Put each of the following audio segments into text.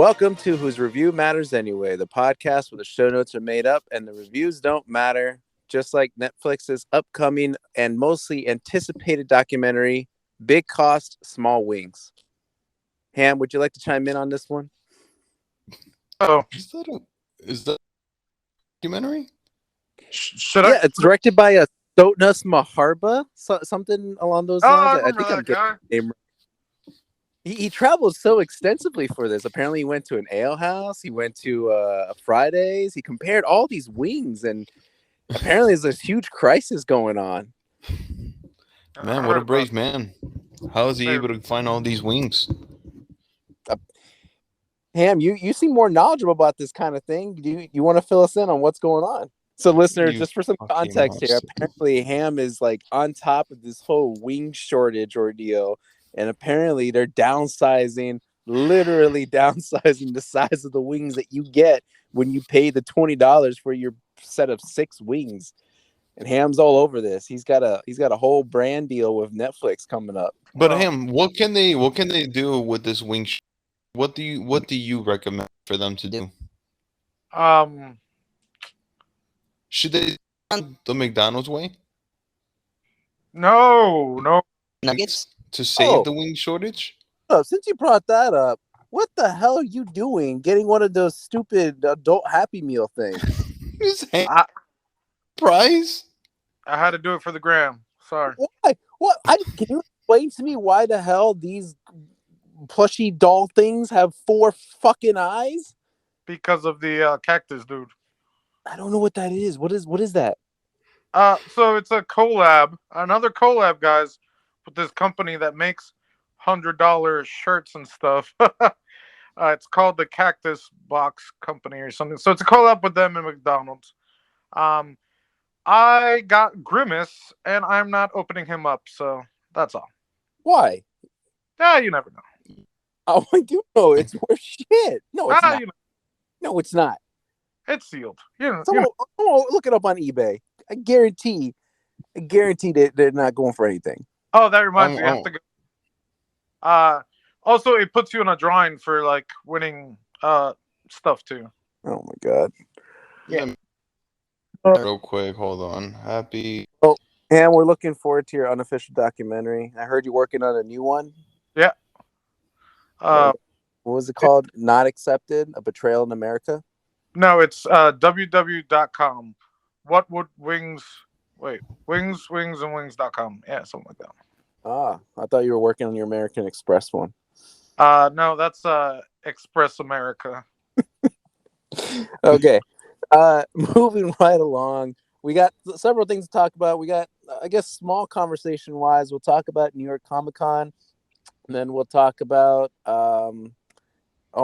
Welcome to Whose Review Matters Anyway, the podcast where the show notes are made up and the reviews don't matter, just like Netflix's upcoming and mostly anticipated documentary, Big Cost, Small Wings. Ham, would you like to chime in on this one? Oh, Is that a documentary? should Yeah, it's directed by a Sotnas Maharba, something along those lines. I remember that guy. He traveled so extensively for this. Apparently, he went to an ale house. He went to a Fridays. He compared all these wings, and apparently, there's this huge crisis going on. Man, what a brave man! How is he able to find all these wings? Ham, you seem more knowledgeable about this kind of thing. Do you want to fill us in on what's going on? So, listeners, just for some context here, apparently Ham is like on top of this whole wing shortage ordeal. And apparently they're literally downsizing the size of the wings that you get when you pay the $20 for your set of 6 wings. And Ham's all over this. He's got a whole brand deal with Netflix coming up. But Ham, what can they do with this wing? What do you recommend for them to do? Should they do the McDonald's way? No. Nuggets to save the wing shortage? Since you brought that up, what the hell are you doing getting one of those stupid adult Happy Meal things? Prize? I had to do it for the gram. Sorry. Why? What? Can you explain to me why the hell these plushy doll things have 4 fucking eyes? Because of the cactus dude. I don't know what that is. What is that? So it's a collab. Another collab, guys, with this company that makes $100 shirts and stuff. It's called the Cactus Box Company or something. So it's a collab with them and McDonald's. I got Grimace, and I'm not opening him up, so that's all. Why? Yeah, you never know. Oh, I do know. It's worth shit. No, it's not. You know. No, it's not. It's sealed. Someone look it up on eBay. I guarantee that they're not going for anything. Oh, that reminds me. You have to go. Also, it puts you in a drawing for like winning stuff too. Oh my god. Yeah. Real quick, hold on. Happy. Oh, and we're looking forward to your unofficial documentary. I heard you're working on a new one. Yeah. What was it called? Not Accepted: A Betrayal in America. No, it's www.com. What would wings? Wait, wings.com. Yeah, something like that. I thought you were working on your American Express one. No, that's Express America. Okay. Moving right along. We got several things to talk about. We got, I guess, small conversation wise. We'll talk about New York Comic Con. And then we'll talk about, oh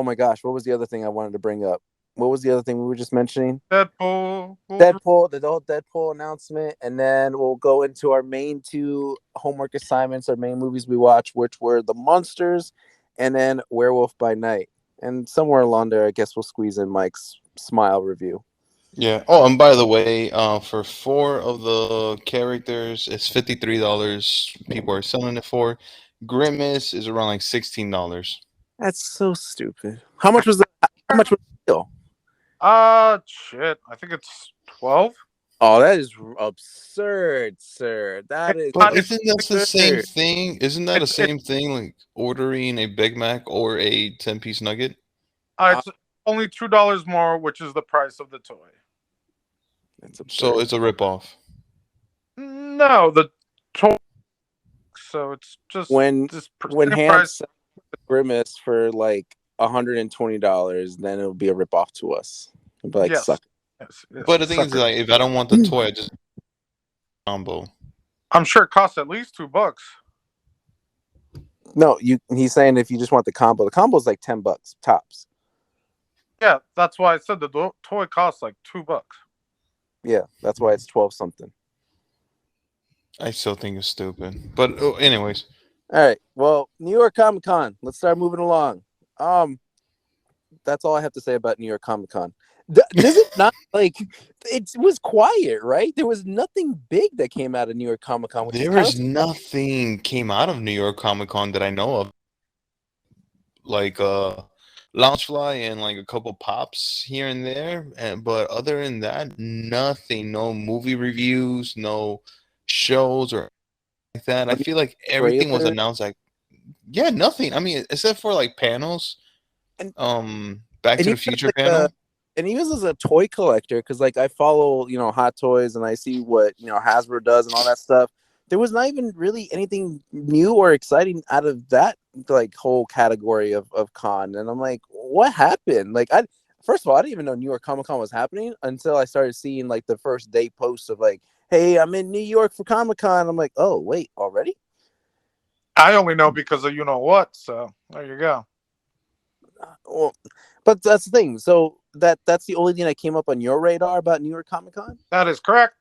my gosh, what was the other thing I wanted to bring up? What was the other thing we were just mentioning? Deadpool, the whole Deadpool announcement. And then we'll go into our main 2 homework assignments, our main movies we watched, which were The Munsters and then Werewolf by Night. And somewhere along there, I guess we'll squeeze in Mike's Smile review. Yeah. Oh, and by the way, for 4 of the characters, it's $53. People are selling it for. Grimace is around like $16. That's so stupid. How much was the deal? Shit. I think it's 12. Oh, that is absurd, sir. That is. But isn't that the same thing? Isn't that the same thing like ordering a Big Mac or a 10-piece nugget? It's only $2 more, which is the price of the toy. So it's a ripoff. No, the toy. So it's just when Ham price. Grimace for like $120, then it'll be a ripoff to us. It'll be like, yes. Suck. Yes, but the thing is, like, if I don't want the toy, I just combo. I'm sure it costs at least $2. No, he's saying if you just want the combo is like $10 tops. Yeah, that's why I said the toy costs like $2. Yeah, that's why it's 12 something. I still think it's stupid. But anyways. All right. Well, New York Comic Con. Let's start moving along. That's all I have to say about New York Comic Con. Does it not like it was quiet, right? There was nothing big that came out of New York Comic Con. There was nothing came out of New York Comic Con that I know of. Like Loungefly and like a couple pops here and there, but other than that, nothing. No movie reviews, no shows or like that. I Any feel like everything was trailer? announced like yeah, nothing. I mean, except for like panels, And Back and to even the as Future like a panel. and even as a toy collector, because like I follow, Hot Toys and I see what Hasbro does and all that stuff. There was not even really anything new or exciting out of that like whole category of con. And I'm like, what happened? Like I first of all, I didn't even know New York Comic Con was happening until I started seeing like the first day posts of like, hey, I'm in New York for Comic Con. I'm like, oh wait, already? I only know because of you know what. So there you go. Well, but that's the thing. So that's the only thing that came up on your radar about New York Comic Con. That is correct.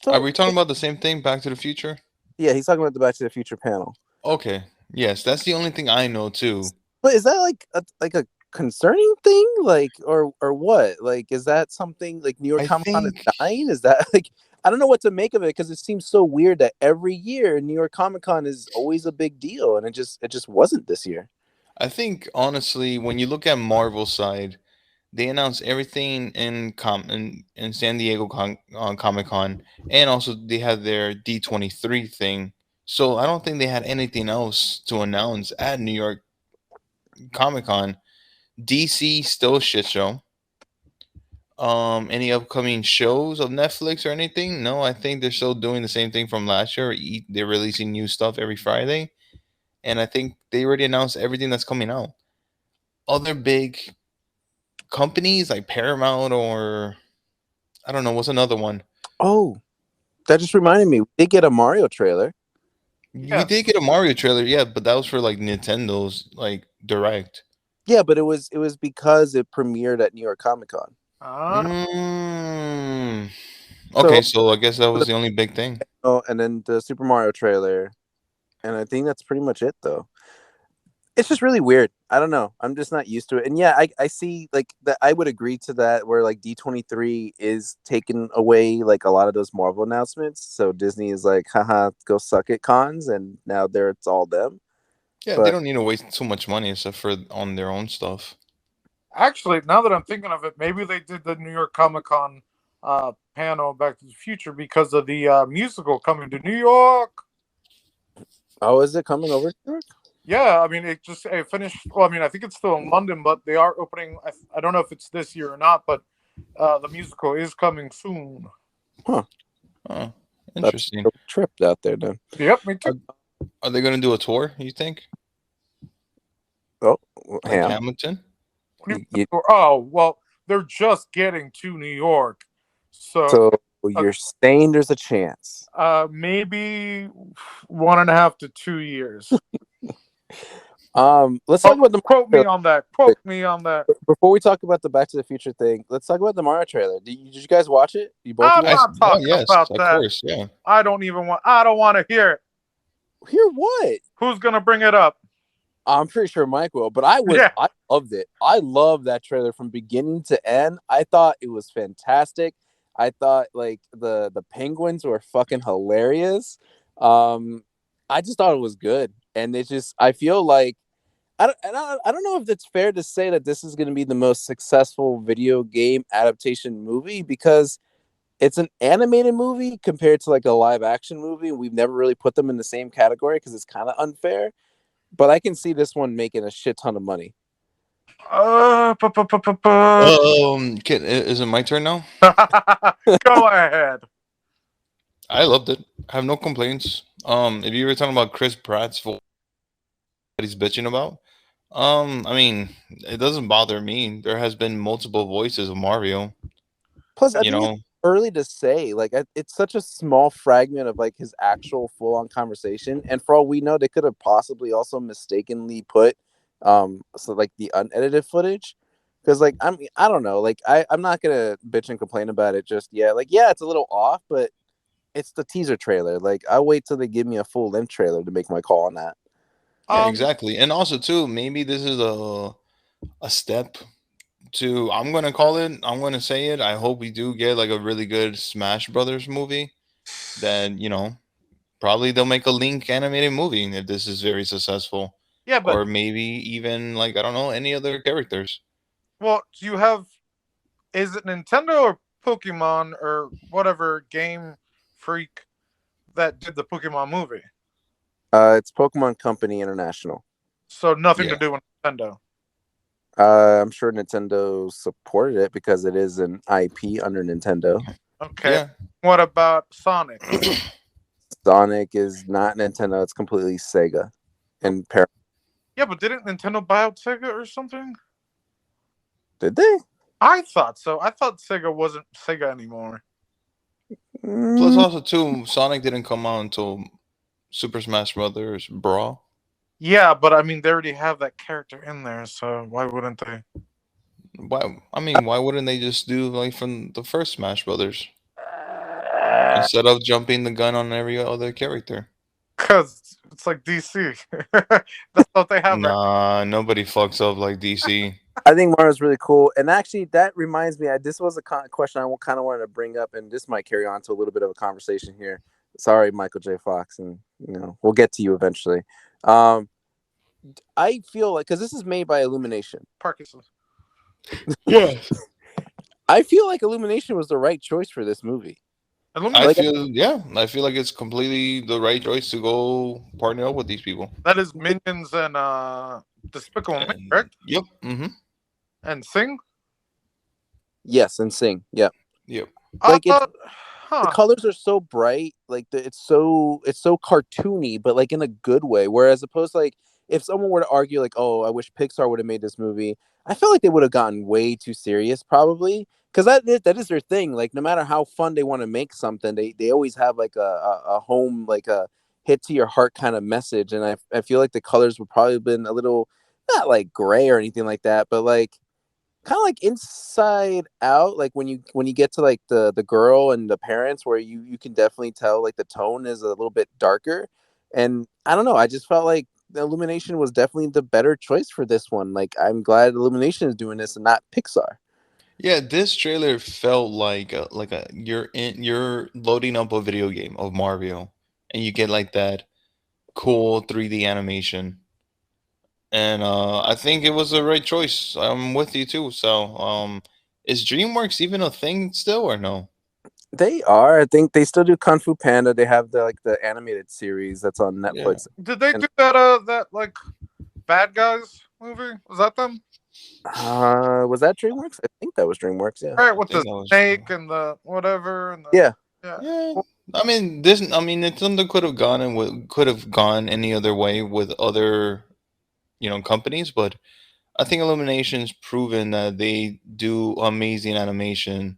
Are So we talking about the same thing, Back to the Future? yeah, he's talking about the Back to the Future panel. Okay. Yes, that's the only thing I know too. But is that like a concerning thing, like or what? Like, is that something like New York I Comic Con is think dying? Is that like I don't know what to make of it because it seems so weird that every year New York Comic Con is always a big deal, and it just wasn't this year. I think honestly, when you look at Marvel side, they announced everything in San Diego Comic Con, and also they had their D23 thing. So I don't think they had anything else to announce at New York Comic Con. DC still a shit show. Any upcoming shows of Netflix or anything? No, I think they're still doing the same thing from last year. They're releasing new stuff every Friday, and I think they already announced everything that's coming out. Other big companies like Paramount or I don't know what's another one. Oh, that just reminded me. We did get a Mario trailer. We did Yes. get a Mario trailer, yeah, but that was for like Nintendo's like direct. Yeah, but it was because it premiered at New York Comic Con. Uh, Mm. So Okay, so I guess that was the only big thing. and then the Super Mario trailer, and I think that's pretty much it though. It's just really weird. I don't know. I'm just not used to it. And yeah, I see like that. I would agree to that where like D23 is taking away like a lot of those Marvel announcements. So Disney is like, haha, go suck it cons, and now there it's all them. Yeah, they But don't need to waste too much money except for on their own stuff. Actually, now that I'm thinking of it, maybe they did the New York Comic Con panel Back to the Future because of the musical coming to New York. oh, is it coming over to New York? Yeah, I mean, it finished. Well, I mean, I think it's still in London, but they are opening. I don't know if it's this year or not, but the musical is coming soon. Huh. Oh, That's interesting. a trip out there then. Yep, me too. Are, are they going to do a tour, you think? Oh, Like Ham. Hamilton? Oh well, they're just getting to New York, so So uh, you're saying there's a chance. maybe 1.5 to 2 years. Let's talk Oh, about the quote me Mario on that. trailer. Quote me on that. Before we talk about the Back to the Future thing. Let's talk about the Mario trailer. Did you guys watch it? You both of I'm you? not Oh talking yes, about of that. course, yeah. I don't even want. I don't want to hear it. Hear what? Who's gonna bring it up? I'm pretty sure Mike will, but Yeah. I loved it. I loved that trailer from beginning to end. I thought it was fantastic. I thought like the penguins were fucking hilarious. Um, I just thought it was good, and it just I feel like I don't know if it's fair to say that this is going to be the most successful video game adaptation movie because it's an animated movie compared to like a live action movie. We've never really put them in the same category because it's kind of unfair. But I can see this one making a shit ton of money. Uh, pu- pu- pu- pu- pu- Is it my turn now? Go ahead. I loved it. I have no complaints. If you were talking about Chris Pratt's voice that he's bitching about, I mean, it doesn't bother me. There has been multiple voices of Mario. Plus, I You think it's know, early to say. Like, it's such a small fragment of like his actual full on conversation, and for all we know, they could have possibly also mistakenly put so like the unedited footage. Because like I don't know. Like I'm not gonna bitch and complain about it just yet. Like yeah, it's a little off, but it's the teaser trailer. Like I'll wait till they give me a full length trailer to make my call on that. yeah, Um, exactly. And also too, maybe this is a step to. I'm gonna call it. I'm gonna say it. I hope we do get like a really good Smash Brothers movie. That probably they'll make a Link animated movie if this is very successful. Yeah, but or maybe even like I don't know any other characters. well, you have is it Nintendo or Pokemon or whatever game freak that did the Pokemon movie? It's Pokemon Company International. So nothing to Yeah, do with Nintendo. I'm sure Nintendo supported it because it is an IP under Nintendo. Okay. yeah. What about Sonic? Sonic is not Nintendo; it's completely Sega. And Yeah, but didn't Nintendo buy out Sega or something? did they? I thought so. I thought Sega wasn't Sega anymore. Plus, Mm, also too, Sonic didn't come out until Super Smash Brothers Brawl. Yeah, but I mean, they already have that character in there, so why wouldn't they? Why? I mean, why wouldn't they just do like from the first Smash Brothers instead of jumping the gun on every other character? Because it's like DC. That's what they have right. Nah, nobody fucks up like DC. I think Mario's really cool, and actually, that reminds me. This was a question I kind of wanted to bring up, and this might carry on to a little bit of a conversation here. Sorry, Michael J. Fox, and we'll get to you eventually. Um, I feel like because this is made by Illumination, Parkinson's. Yes. I feel like Illumination was the right choice for this movie. I Illuminate. Like, feel yeah, I feel like it's completely the right choice to go partner up with these people. That is Minions and Despicable Me, And, correct? yep. Mm-hmm. And Sing. yes, and Sing, yeah. Yep. Like it's the Huh. colors are so bright, like it's so cartoony, but like in a good way. Whereas opposed to, like, if someone were to argue like, oh, I wish Pixar would have made this movie, I feel like they would have gotten way too serious probably. Because that is their thing. Like no matter how fun they want to make something, they always have like a home, like a hit to your heart kind of message. And I feel like the colors would probably have been a little, not like gray or anything like that, but like kind of like Inside Out, like when you get to like the girl and the parents, where you can definitely tell like the tone is a little bit darker. And I don't know, I just felt like the Illumination was definitely the better choice for this one. Like I'm glad Illumination is doing this and not Pixar. Yeah, this trailer felt like a you're loading up a video game of Mario, and you get like that cool 3D animation, and I think it was the right choice. I'm with you too. So is DreamWorks even a thing still or no? They are, I think they still do Kung Fu Panda. They have the animated series that's on Yeah. Netflix. Did they And do that like Bad Guys movie? Was that them? was that DreamWorks? I think that was DreamWorks, yeah. Right, I with think the that was. snake and the whatever and the Yeah. yeah. Yeah, Well, I mean this. I mean, Nintendo could have gone any other way with other companies, but I think Illumination's proven that they do amazing animation,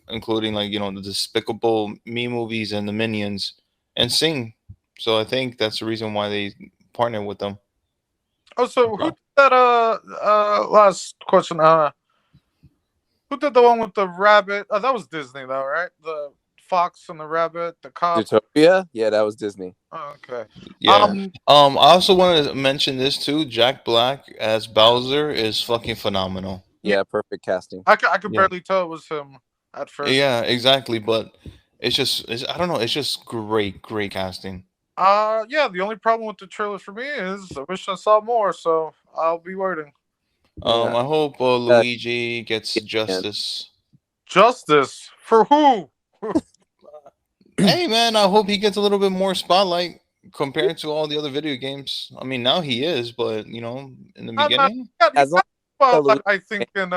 including like the Despicable Me movies and the Minions, and Sing. So I think that's the reason why they partner with them. Oh, so who So did that? Last question. Who did the one with the rabbit? Oh, that was Disney, though, right? The fox and the rabbit, the cop. Zootopia? Yeah, that was Disney. Oh, okay. yeah. I also wanted to mention this too. Jack Black as Bowser is fucking phenomenal. Yeah, Yeah, perfect casting. I could Yeah. barely tell it was him at first. Yeah, exactly. But I don't know. It's just great casting. Yeah. The only problem with the trailer for me is I wish I saw more, so I'll be waiting. Yeah. I hope Uh, Luigi gets yeah. justice. Justice for who? Hey man, I hope he gets a little bit more spotlight compared to all the other video games. I mean, now he is, but in the I'm not. beginning, He As long got as spotlight, Luigi, I think in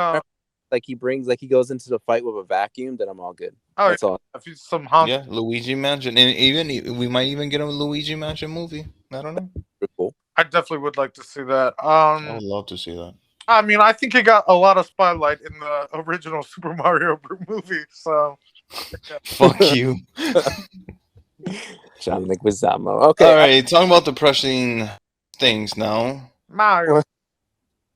like he brings, like he goes into the fight with a vacuum, then I'm all good. oh That's yeah, all. if he's some honk. yeah, Luigi Mansion, and even we might even get a Luigi Mansion movie. I don't know. Pretty cool. I definitely would like to see that. I would love to see that. I mean, I think he got a lot of spotlight in the original Super Mario movie. So, yeah. Fuck you. John Leguizamo. All Okay. right, talking about depressing things now. Mario.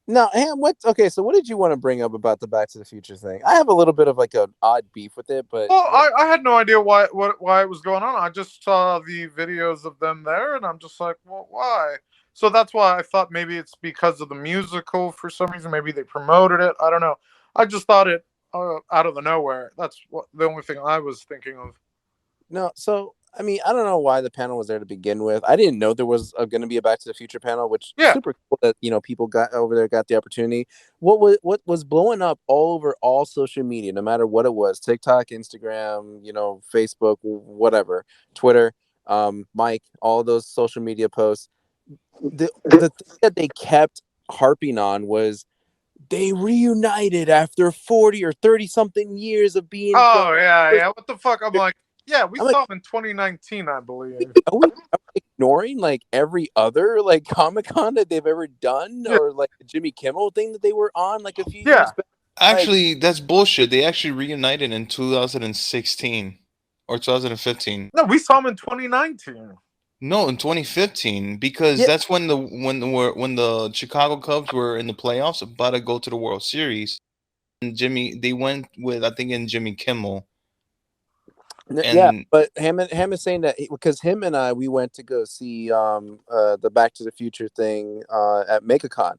No, Ham, what? Okay, so what did you want to bring up about the Back to the Future thing? I have a little bit of like an odd beef with it, but Well, I had no idea why it was going on. I just saw the videos of them there, and I'm just like, well, why? So that's why I thought maybe it's because of the musical for some reason. Maybe they promoted it. I don't know. I just thought it out of the nowhere. That's the only thing I was thinking of. no. So I mean, I don't know why the panel was there to begin with. I didn't know there was going to be a Back to the Future panel, which Yeah. super cool that people got over there, got the opportunity. What was blowing up all over all social media, no matter what it was, TikTok, Instagram, Facebook, whatever, Twitter, Mike, all those social media posts. The thing that they kept harping on was they reunited after 40 or 30 something years of being from. Oh yeah, yeah. What the fuck? I'm like, yeah, we I'm like, saw him in 2019, I believe. are we ignoring like every other like Comic Con that they've ever done, Yeah, or like the Jimmy Kimmel thing that they were on like a few years yeah. back? Like, Actually, that's bullshit. They actually reunited in 2016 or 2015. No, we saw him in 2019. No, in 2015, because yeah, that's when the Chicago Cubs were in the playoffs, about to go to the World Series. And they went with, I think, in Jimmy Kimmel, yeah. and But Hammond is saying that because him and I we went to go see the Back to the Future thing at MegaCon.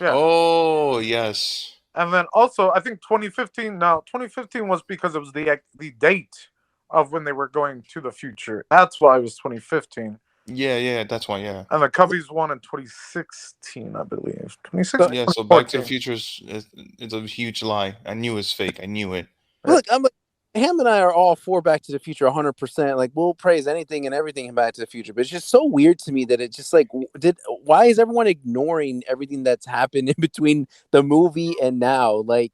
Yeah. oh yes, And then also, I think 2015. No, 2015 was because it was the date of when they were going to the future. That's why it was 2015. yeah, yeah, that's why, yeah, And the Cubbies won in 2016, I believe. So 2016, yeah. So Back to the 2014. Future is a huge lie. I knew it was fake. I knew it. Yeah. look, I'm like, Ham and I are all for Back to the Future 100%. Like, we'll praise anything and everything in Back to the Future. But it's just so weird to me that it just like, why is everyone ignoring everything that's happened in between the movie and now? Like,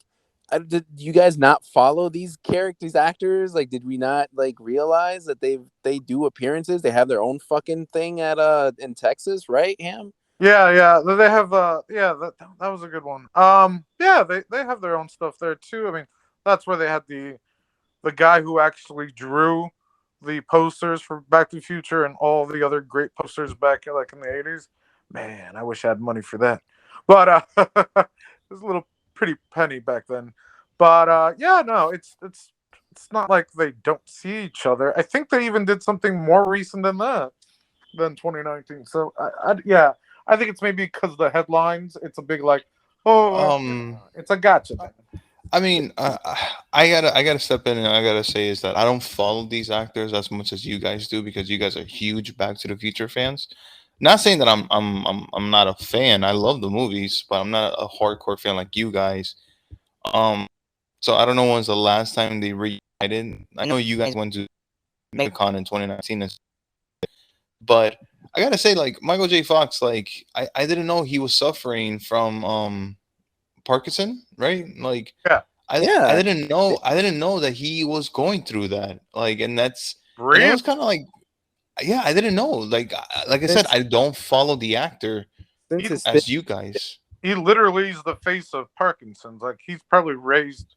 did you guys not follow these characters, actors? Like, did we not like realize that they do appearances? They have their own fucking thing at in Texas, right, Ham? Yeah, yeah. They have yeah, that was a good one. Yeah, they have their own stuff there too. I mean, that's where they had the guy who actually drew the posters for Back to the Future and all the other great posters back like in the 80s. Man, I wish I had money for that. But it was a little pretty penny back then. But yeah, no, it's not like they don't see each other. I think they even did something more recent than that than 2019. So yeah, I think it's maybe because of the headlines. It's a big like, oh, Um, it's a gotcha thing. I mean, I gotta step in and I gotta say is that I don't follow these actors as much as you guys do, because you guys are huge Back to the Future fans. Not saying that I'm not a fan. I love the movies, but I'm not a hardcore fan like you guys. Um, so I don't know when's the last time they reunited. I know you guys went to MegaCon in 2019, but I gotta say, like Michael J. Fox, like I didn't know he was suffering from Parkinson, right? Like Yeah, I Yeah. didn't know that he was going through that. Like, and it really. was kind of like, yeah, I didn't know. Like I said, Since I don't follow the actor since He his as you guys. he literally is the face of Parkinson's. Like he's probably raised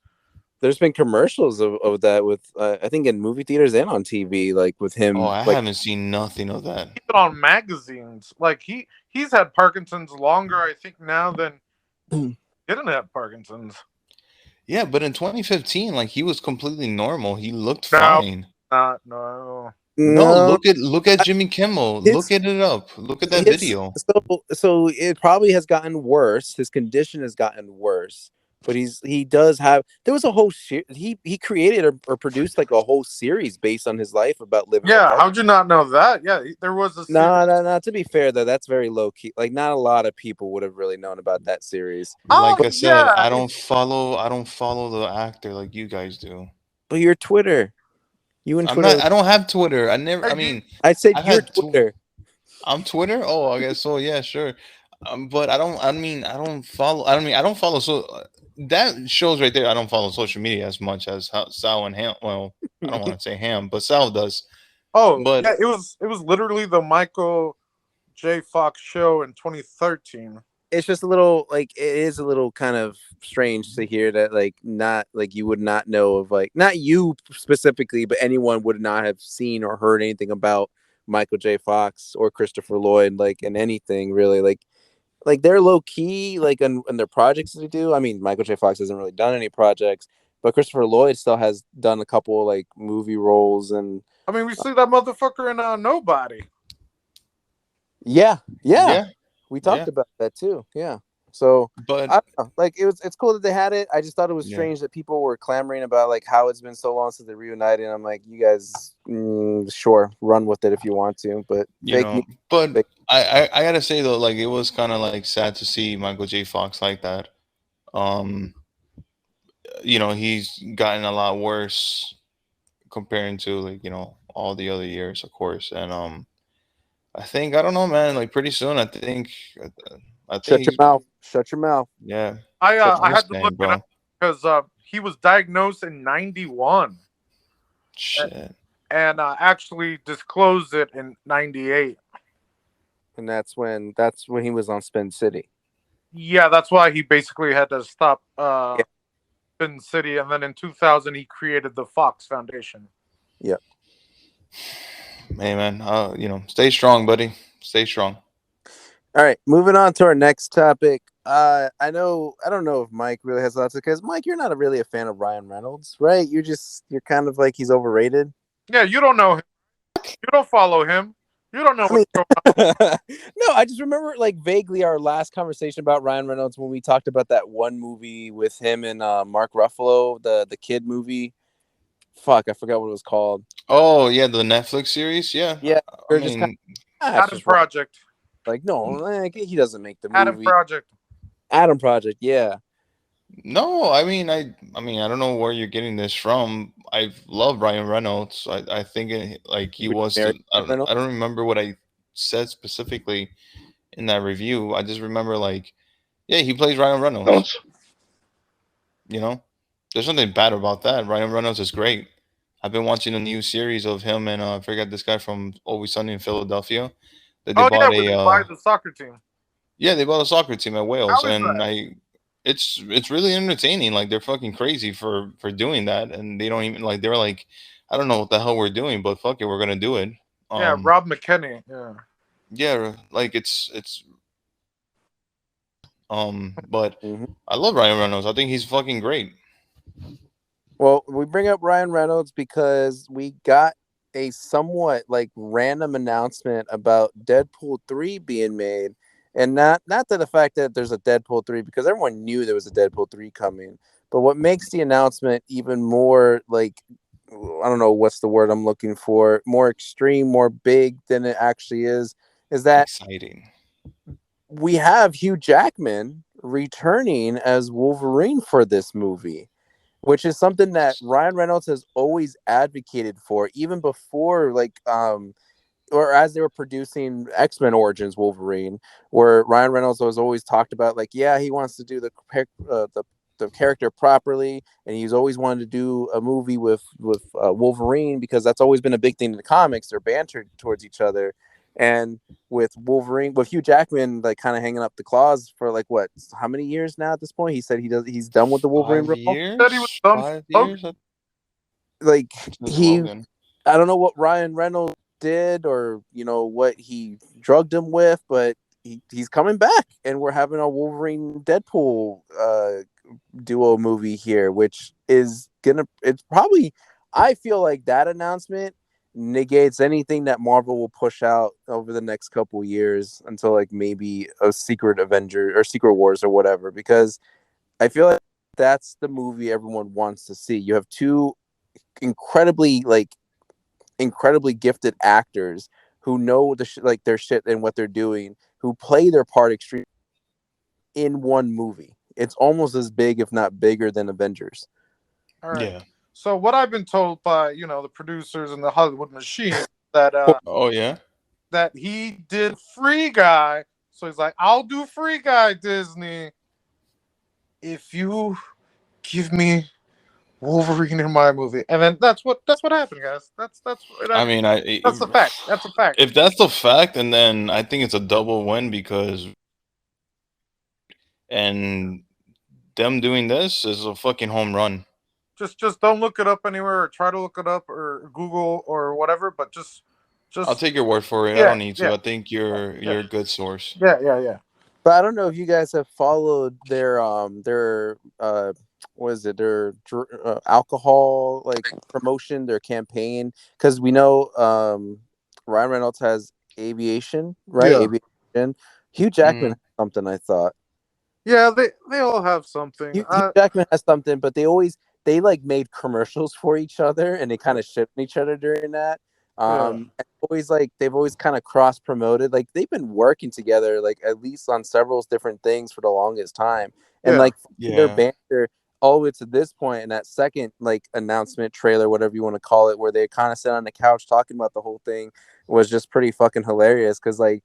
there's been commercials of that with I think in movie theaters and on TV, like with Oh, him I like haven't seen nothing of that. even on magazines. Like he's had Parkinson's longer, I think, now than didn't have Parkinson's. Yeah, but in 2015, like he was completely normal. He looked No, fine. not no. No, no look at Jimmy Kimmel. Look his at it up. Look at that his video. so it probably has gotten worse. His condition has gotten worse, but he does have there was a whole he created or produced like a whole series based on his life about living with Yeah, Parkinson's. how'd you not know that? Yeah, there was a series. No, no, no. To be fair, though, that's very low key. Like, not a lot of people would have really known about that series. Oh Like I said, yeah, I don't follow the actor like you guys do. But your Twitter, you and I'm not. Twitter. I don't have Twitter. I never. I you, mean, I said I've your had. Twitter. I'm Twitter. Oh, I guess so. Yeah, sure. But I don't. I mean, I don't follow. I don't mean. I don't follow. So that shows right there. I don't follow social media as much as Sal and Ham. Well, I don't want to say Ham, but Sal does. oh But yeah, it was literally the Michael J. Fox show in 2013. It's just a little like it is a little kind of strange to hear that like not like you would not know of like not you specifically, but anyone would not have seen or heard anything about Michael J. Fox or Christopher Lloyd like in anything really like they're low key like in their projects they do. I mean, Michael J. Fox hasn't really done any projects, but Christopher Lloyd still has done a couple like movie roles and I mean, we see that motherfucker in Nobody. yeah, yeah. yeah, We talked yeah. about that too. Yeah. So But I don't know. Like it's cool that they had it. I just thought it was yeah, strange that people were clamoring about like how it's been so long since they reunited. I'm like, you guys, sure, run with it if you want to, but you fake know, news. but Fake. I gotta say though, like it was kind of like sad to see Michael J. Fox like that. Um, he's gotten a lot worse comparing to like all the other years, of course. And I don't know, man. Like pretty soon, I think Shut your he's mouth. Shut your mouth. yeah. Shut. I This had to look thing, it up bro. because he was diagnosed in '91 Shit. and actually disclosed it in '98. And that's when he was on Spin City. Yeah, that's why he basically had to stop Yeah. Spin City, and then in 2000 he created the Fox Foundation. Yeah. Hey, man. Stay strong, buddy. Stay strong. All right, moving on to our next topic. I don't know if Mike really has lots of because Mike, you're not really a fan of Ryan Reynolds, right? You're kind of like he's overrated. Yeah, you don't know him. You don't follow him. You don't know I what's mean, going on. no, I just remember like vaguely our last conversation about Ryan Reynolds when we talked about that one movie with him and Mark Ruffalo, the kid movie. Fuck, I forgot what it was called. Oh yeah, the Netflix series. Yeah, Yeah, I they're just kind mean, of it's Adam just Ryan. Project. Like no, like, he doesn't make the Adam movie. Project. Adam Project, yeah. no. I don't know where you're getting this from. I love Ryan Reynolds. I think like he Would you was marry the. Ryan Reynolds? I don't remember what I said specifically in that review. I just remember like, yeah, he plays Ryan Reynolds. You know, there's nothing bad about that. Ryan Reynolds is great. I've been watching a new series of him and I forgot this guy from Always Sunny in Philadelphia. That they Oh yeah, bought where a they buy the soccer team. yeah, they bought a soccer team at Wales, How is and that? it's really entertaining. Like they're fucking crazy for doing that, and they don't even like they're like, I don't know what the hell we're doing, but fuck it, we're gonna do it. Yeah, Rob McKenney. Yeah. Yeah, like it's but Mhm. I love Ryan Reynolds. I think he's fucking great. Well, we bring up Ryan Reynolds because we got a somewhat like random announcement about Deadpool 3 being made. And not that the fact that there's a Deadpool 3 because everyone knew there was a Deadpool 3 coming. But what makes the announcement even more like I don't know what's the word I'm looking for, more extreme, more big than it actually is that Exciting. we have Hugh Jackman returning as Wolverine for this movie, which is something that Ryan Reynolds has always advocated for, even before or as they were producing X-Men Origins Wolverine, where Ryan Reynolds was always talked about like, yeah, he wants to do the character properly, and he's always wanted to do a movie with Wolverine because that's always been a big thing in the comics. They're bantered towards each other, and with Wolverine, with Hugh Jackman, like kind of hanging up the claws for like what, how many years now at this point? He said he's done with the Wolverine Five role. Said he was years. done for 5 years. Logan. Like Since he Logan. I don't know what Ryan Reynolds did or what he drugged him with, but he's coming back, and we're having a Wolverine Deadpool duo movie here, which is gonna it's probably I feel like that announcement negates anything that Marvel will push out over the next couple years until like maybe a Secret Avenger or Secret Wars or whatever, because I feel like that's the movie everyone wants to see. You have two incredibly like incredibly gifted actors who know like their shit and what they're doing, who play their part extremely in one movie. It's almost as big, if not bigger, than Avengers. All right. Yeah. So what I've been told by the producers and the Hollywood machine that Oh yeah. that he did Free Guy. So he's like, I'll do Free Guy, Disney, if you give me Wolverine in my movie. And then that's what happened, guys. I mean, That's the fact. That's a fact. if that's the fact, and then I think it's a double win because and them doing this is a fucking home run. Just don't look it up anywhere or try to look it up or Google or whatever, but I'll just take your word for it. I yeah, don't need to. yeah, I think you're yeah, you're a good source. yeah. But I don't know if you guys have followed their what is it, their alcohol like promotion, their campaign, because we know Ryan Reynolds has aviation, right? Yeah. Aviation. Hugh Jackman Hmm. has something, I thought. Yeah, they all have something. Hugh Jackman has something, but they like made commercials for each other, and they kind of shipped each other during that. Yeah, And always like they've always kind of cross promoted. Like they've been working together, like at least on several different things for the longest time. And yeah, like their Yeah. banter all the way to this point, and that second like announcement trailer, whatever you want to call it, where they kind of sit on the couch talking about the whole thing, was just pretty fucking hilarious. Because like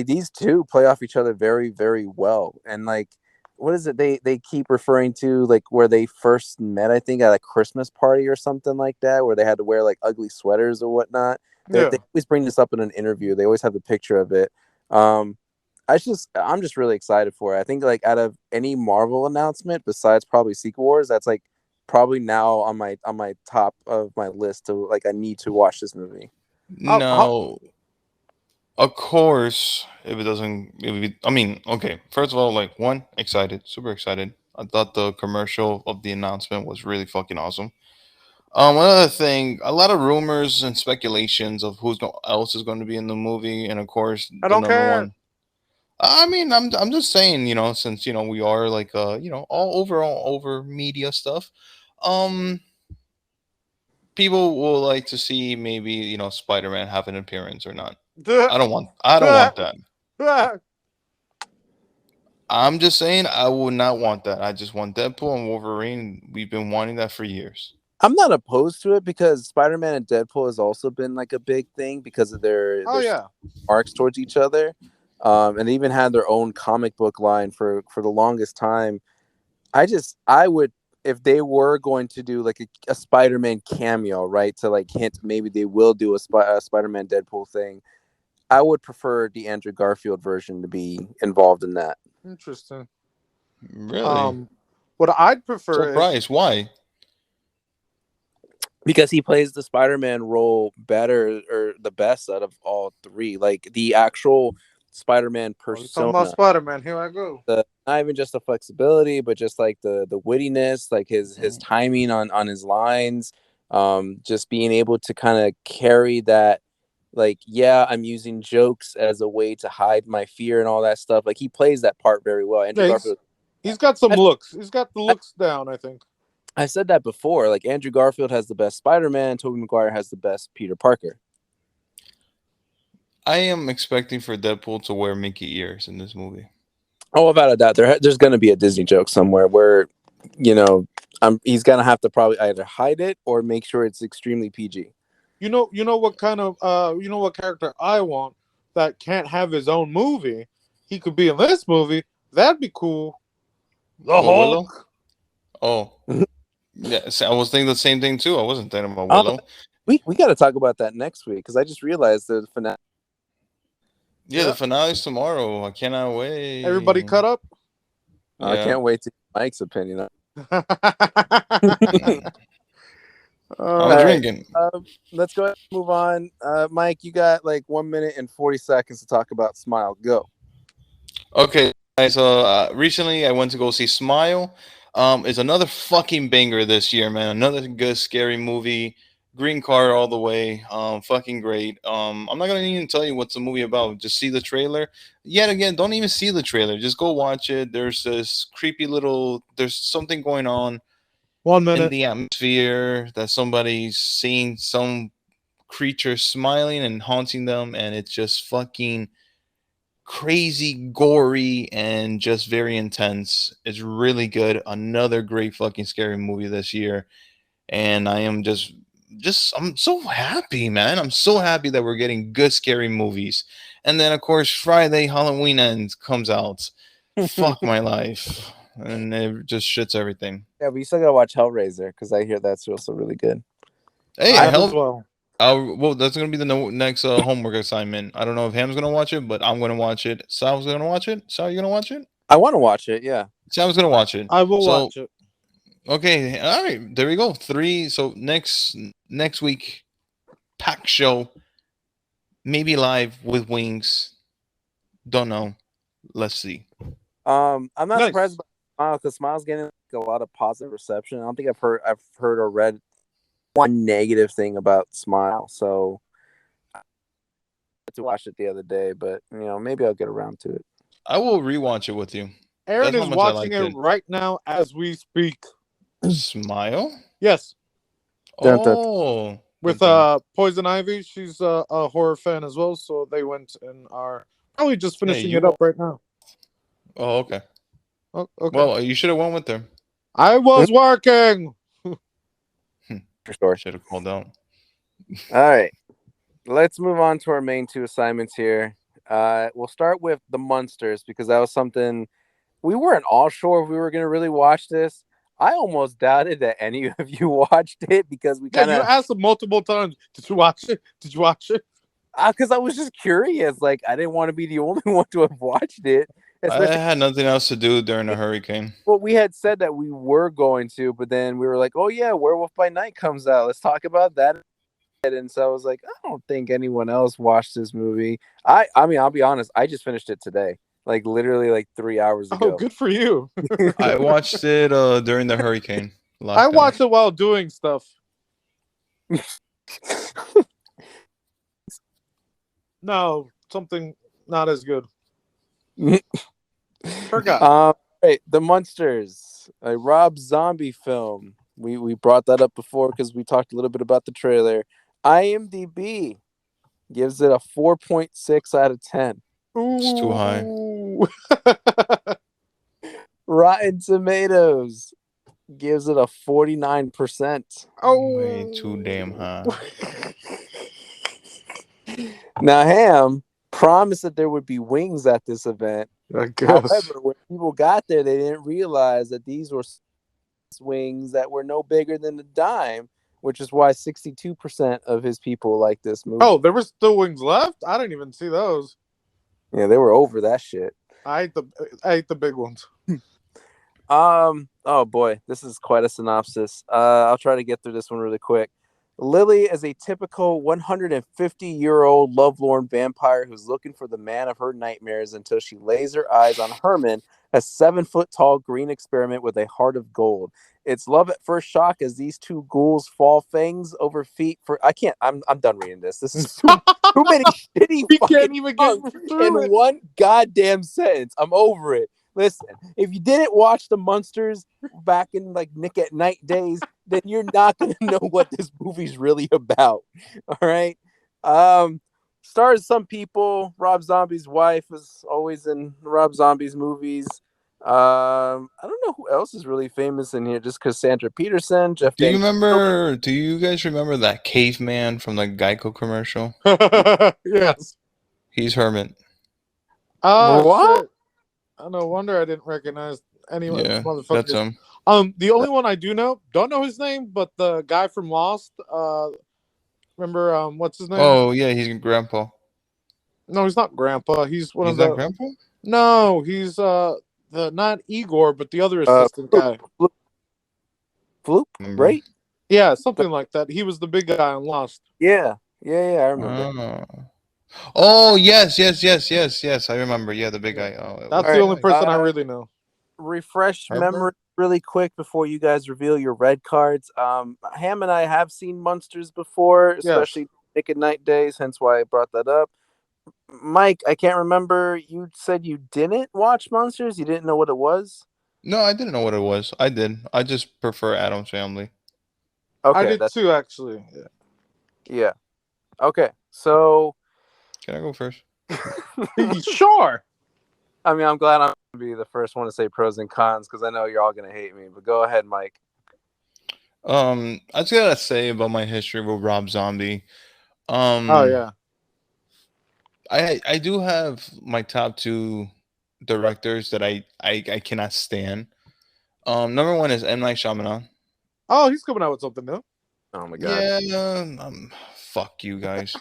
these two play off each other very very well, and like what is it they keep referring to, like where they first met, I think at a Christmas party or something like that, where they had to wear like ugly sweaters or whatnot. They yeah. always bring this up in an interview. They always have the picture of it. um I'm just really excited for it. I think like out of any Marvel announcement besides probably Secret Wars, that's like probably now on my top of my list to like I need to watch this movie. How Now, of course, if it doesn't, I mean, okay. First of all, like one, excited, super excited. I thought the commercial of the announcement was really fucking awesome. Another thing, a lot of rumors and speculations of else is going to be in the movie, and of course, I the don't number care. one. I mean, I'm just saying, since we are like all overall over media stuff, um, people will like to see maybe Spider-Man have an appearance or not. I don't want that. I'm just saying I would not want that. I just want Deadpool and Wolverine. We've been wanting that for years. I'm not opposed to it because Spider-Man and Deadpool has also been like a big thing because of Oh their yeah, arcs towards each other. And they even had their own comic book line for the longest time. I would, if they were going to do like a Spider-Man cameo, right? To like hint maybe they will do a Spider-Man Deadpool thing. I would prefer the Andrew Garfield version to be involved in that interesting. Really Um, what I'd prefer is surprised. Why? because he plays the Spider-Man role better or the best out of all three. Like the actual Spider-Man oh, you're talking about persona, Spider Man. Here I go. the not even just the flexibility, but just like the wittiness, like his Mm. timing on his lines, just being able to kind of carry that. Like, yeah, I'm using jokes as a way to hide my fear and all that stuff. Like he plays that part very well. Andrew Yeah, Garfield. he's got some I've, looks. He's got the I've, looks down. I think. I've said that before. Like Andrew Garfield has the best Spider-Man. Tobey Maguire has the best Peter Parker. I am expecting for Deadpool to wear Mickey ears in this movie. Oh, without a doubt, there's going to be a Disney joke somewhere where, you know, he's going to have to probably either hide it or make sure it's extremely PG. You know what kind of you know what character I want that can't have his own movie. He could be in this movie. That'd be cool. The What, Willow? Hulk. Oh, yeah. I was thinking the same thing too. I wasn't thinking about Oh, Willow. we got to talk about that next week because I just realized the finale. Yeah, the Yeah. finale's tomorrow. I cannot Everybody wait. cut up. I Yeah. can't wait to hear Mike's opinion. Mm. All I'm uh, right, drinking. let's go ahead and move on. Mike, you got like 1 minute and 40 seconds to talk about Smile. Go. Okay, guys. So recently I went to go see Smile. It's another fucking banger this year, man. Another good scary movie. Green card all the way. Fucking great. I'm not gonna even tell you what's the movie about. Just see the trailer. Yet again, don't even see the trailer. Just go watch it. There's this creepy little. There's something going on one in minute. the atmosphere that somebody's seeing some creature smiling and haunting them, and it's just fucking crazy, gory, and just very intense. It's really good. Another great fucking scary movie this year, and I am just I'm so happy, man. I'm so happy that we're getting good scary movies. And then of course Friday Halloween ends comes out. Fuck my life. And it just shits everything. Yeah, but you still gotta watch Hellraiser because I hear that's also really good. Hey, I I have as help. well. Well, that's gonna be the next homework assignment. I don't know if Ham's gonna watch it, but I'm gonna watch it. Sal's gonna watch it. Sal, you gonna watch it? I want to watch it. Yeah. Sam's gonna watch it. I will So watch it. okay, all right, there we go. Three. So next week, pack show, maybe live with wings. Don't know. Let's see. I'm not surprised Nice. about Smile because Smile's getting like, a lot of positive reception. I don't think I've heard or read one negative thing about Smile. So I had to watch it the other day, but maybe I'll get around to it. I will rewatch it with you. Aaron That's how is much I watching liked it it. right now as we speak. Smile. Yes, Dun, dun. Oh, dun, with dun. Poison Ivy. She's a horror fan as well, so they went and are probably just Hey, finishing it you. up right now. Oh, okay. Oh, okay. Well, you should have went with them. I was working. Sure. Should have called out. All right. Let's move on to our main two assignments here. We'll start with the Munsters because that was something we weren't all sure if we were going to really watch this. I almost doubted that any of you watched it because we Yeah, kind you of, asked them multiple times. Did you watch it? Did you watch it? because I was just curious. Like, I didn't want to be the only one to have watched it, I especially. had nothing else to do during the hurricane. Well, we had said that we were going to, but then we were like, oh, yeah, Werewolf by Night comes out. Let's talk about that. And so I was like, I don't think anyone else watched this movie. I mean, I'll be honest, I just finished it today, like literally like 3 hours Oh, ago. good for you. I watched it during the hurricane I lockdown. watch it while doing stuff. No, something not as good. Forgot. Right, The Munsters, a Rob Zombie film. We brought that up before because we talked a little bit about the trailer. IMDb gives it a 4.6 out of 10. It's too high. Ooh. Rotten Tomatoes gives it a 49%. Way too damn Oh. high. Now, Ham promised that there would be wings at this event. I guess. However, when people got there, they didn't realize that these were wings that were no bigger than a dime, which is why 62% of his people like this movie. Oh, there were still wings left? I didn't even see those. Yeah, they were over that shit. I ate the big ones. Oh boy, this is quite a synopsis. I'll try to get through this one really quick. Lily is a typical 150-year-old lovelorn vampire who's looking for the man of her nightmares until she lays her eyes on Herman, a 7-foot-tall green experiment with a heart of gold. It's love at first shock as these two ghouls fall fangs over feet for. I can't. I'm done reading this. This is too many shitty We fucking can't even get tongues through in it. one goddamn sentence. I'm over it. Listen, if you didn't watch the Munsters back in like Nick at Night days, then you're not gonna know what this movie's really about. All right. Stars some people. Rob Zombie's wife is always in Rob Zombie's movies. I don't know who else is really famous in here. Just Cassandra Peterson, Jeff. Do you remember? Do you guys remember that caveman from the Geico commercial? Yes. He's Hermit. Oh What? shit. No wonder I didn't recognize any of Yeah, these motherfuckers. that's him. The only one I do know, don't know his name, but the guy from Lost, remember what's his name? Oh yeah, he's Grandpa. No, he's not Grandpa. He's one He's of not the Grandpa. No, he's the not Igor, but the other assistant guy. Floop, Remember? right? Yeah, something like that. He was the big guy on Lost. Yeah, I remember. Oh yes. I remember. Yeah, the big guy. Oh, That's All the right, only person I really know. Refresh Herbert? memory really quick before you guys reveal your red cards. Ham and I have seen Munsters before, especially Nick at Night days, hence why I brought that up. Mike, I can't remember. You said you didn't watch Munsters? You didn't know what it was? No, I didn't know what it was. I did. I just prefer Adam's Family. Okay, I did too, actually. Yeah. Okay, so Can I go first? Sure. I mean, I'm glad I'm gonna be the first one to say pros and cons because I know you're all gonna hate me. But go ahead, Mike. I just gotta say about my history with Rob Zombie. Oh yeah. I do have my top two directors that I cannot stand. Number one is M. Night Shyamalan. Oh, he's coming out with something new. Oh my god. Yeah, fuck you guys.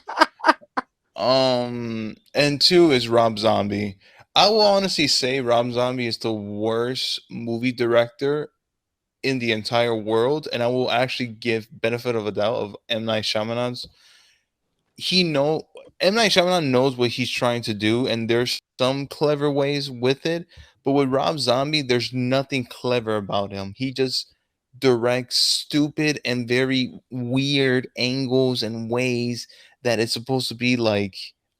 And two is Rob Zombie. I will honestly say Rob Zombie is the worst movie director in the entire world, and I will actually give benefit of a doubt of M. Night Shyamalan's. M. Night Shyamalan knows what he's trying to do, and there's some clever ways with it. But with Rob Zombie, there's nothing clever about him. He just directs stupid and very weird angles and ways that it's supposed to be like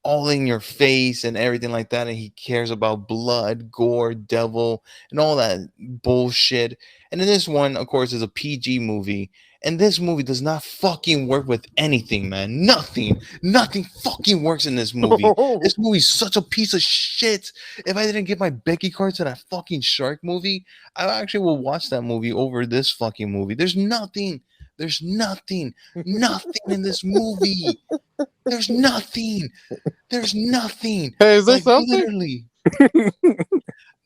all in your face and everything like that, and he cares about blood, gore, devil, and all that bullshit. And then this one, of course, is a PG movie, and this movie does not fucking work with anything, man. Nothing fucking works in this movie. This movie's such a piece of shit. If I didn't get my Becky card to that fucking shark movie, I actually will watch that movie over this fucking movie. There's nothing in this movie. There's nothing. There's nothing. Hey, is there Like something? literally,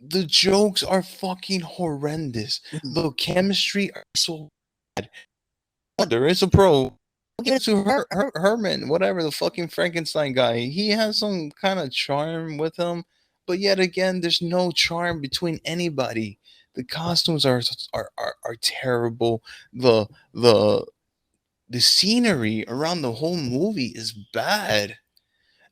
the jokes are fucking horrendous. The chemistry are so bad. There is a pro. We'll get to Herman, whatever the fucking Frankenstein guy. He has some kind of charm with him, but yet again, there's no charm between anybody. The costumes are terrible. The the scenery around the whole movie is bad,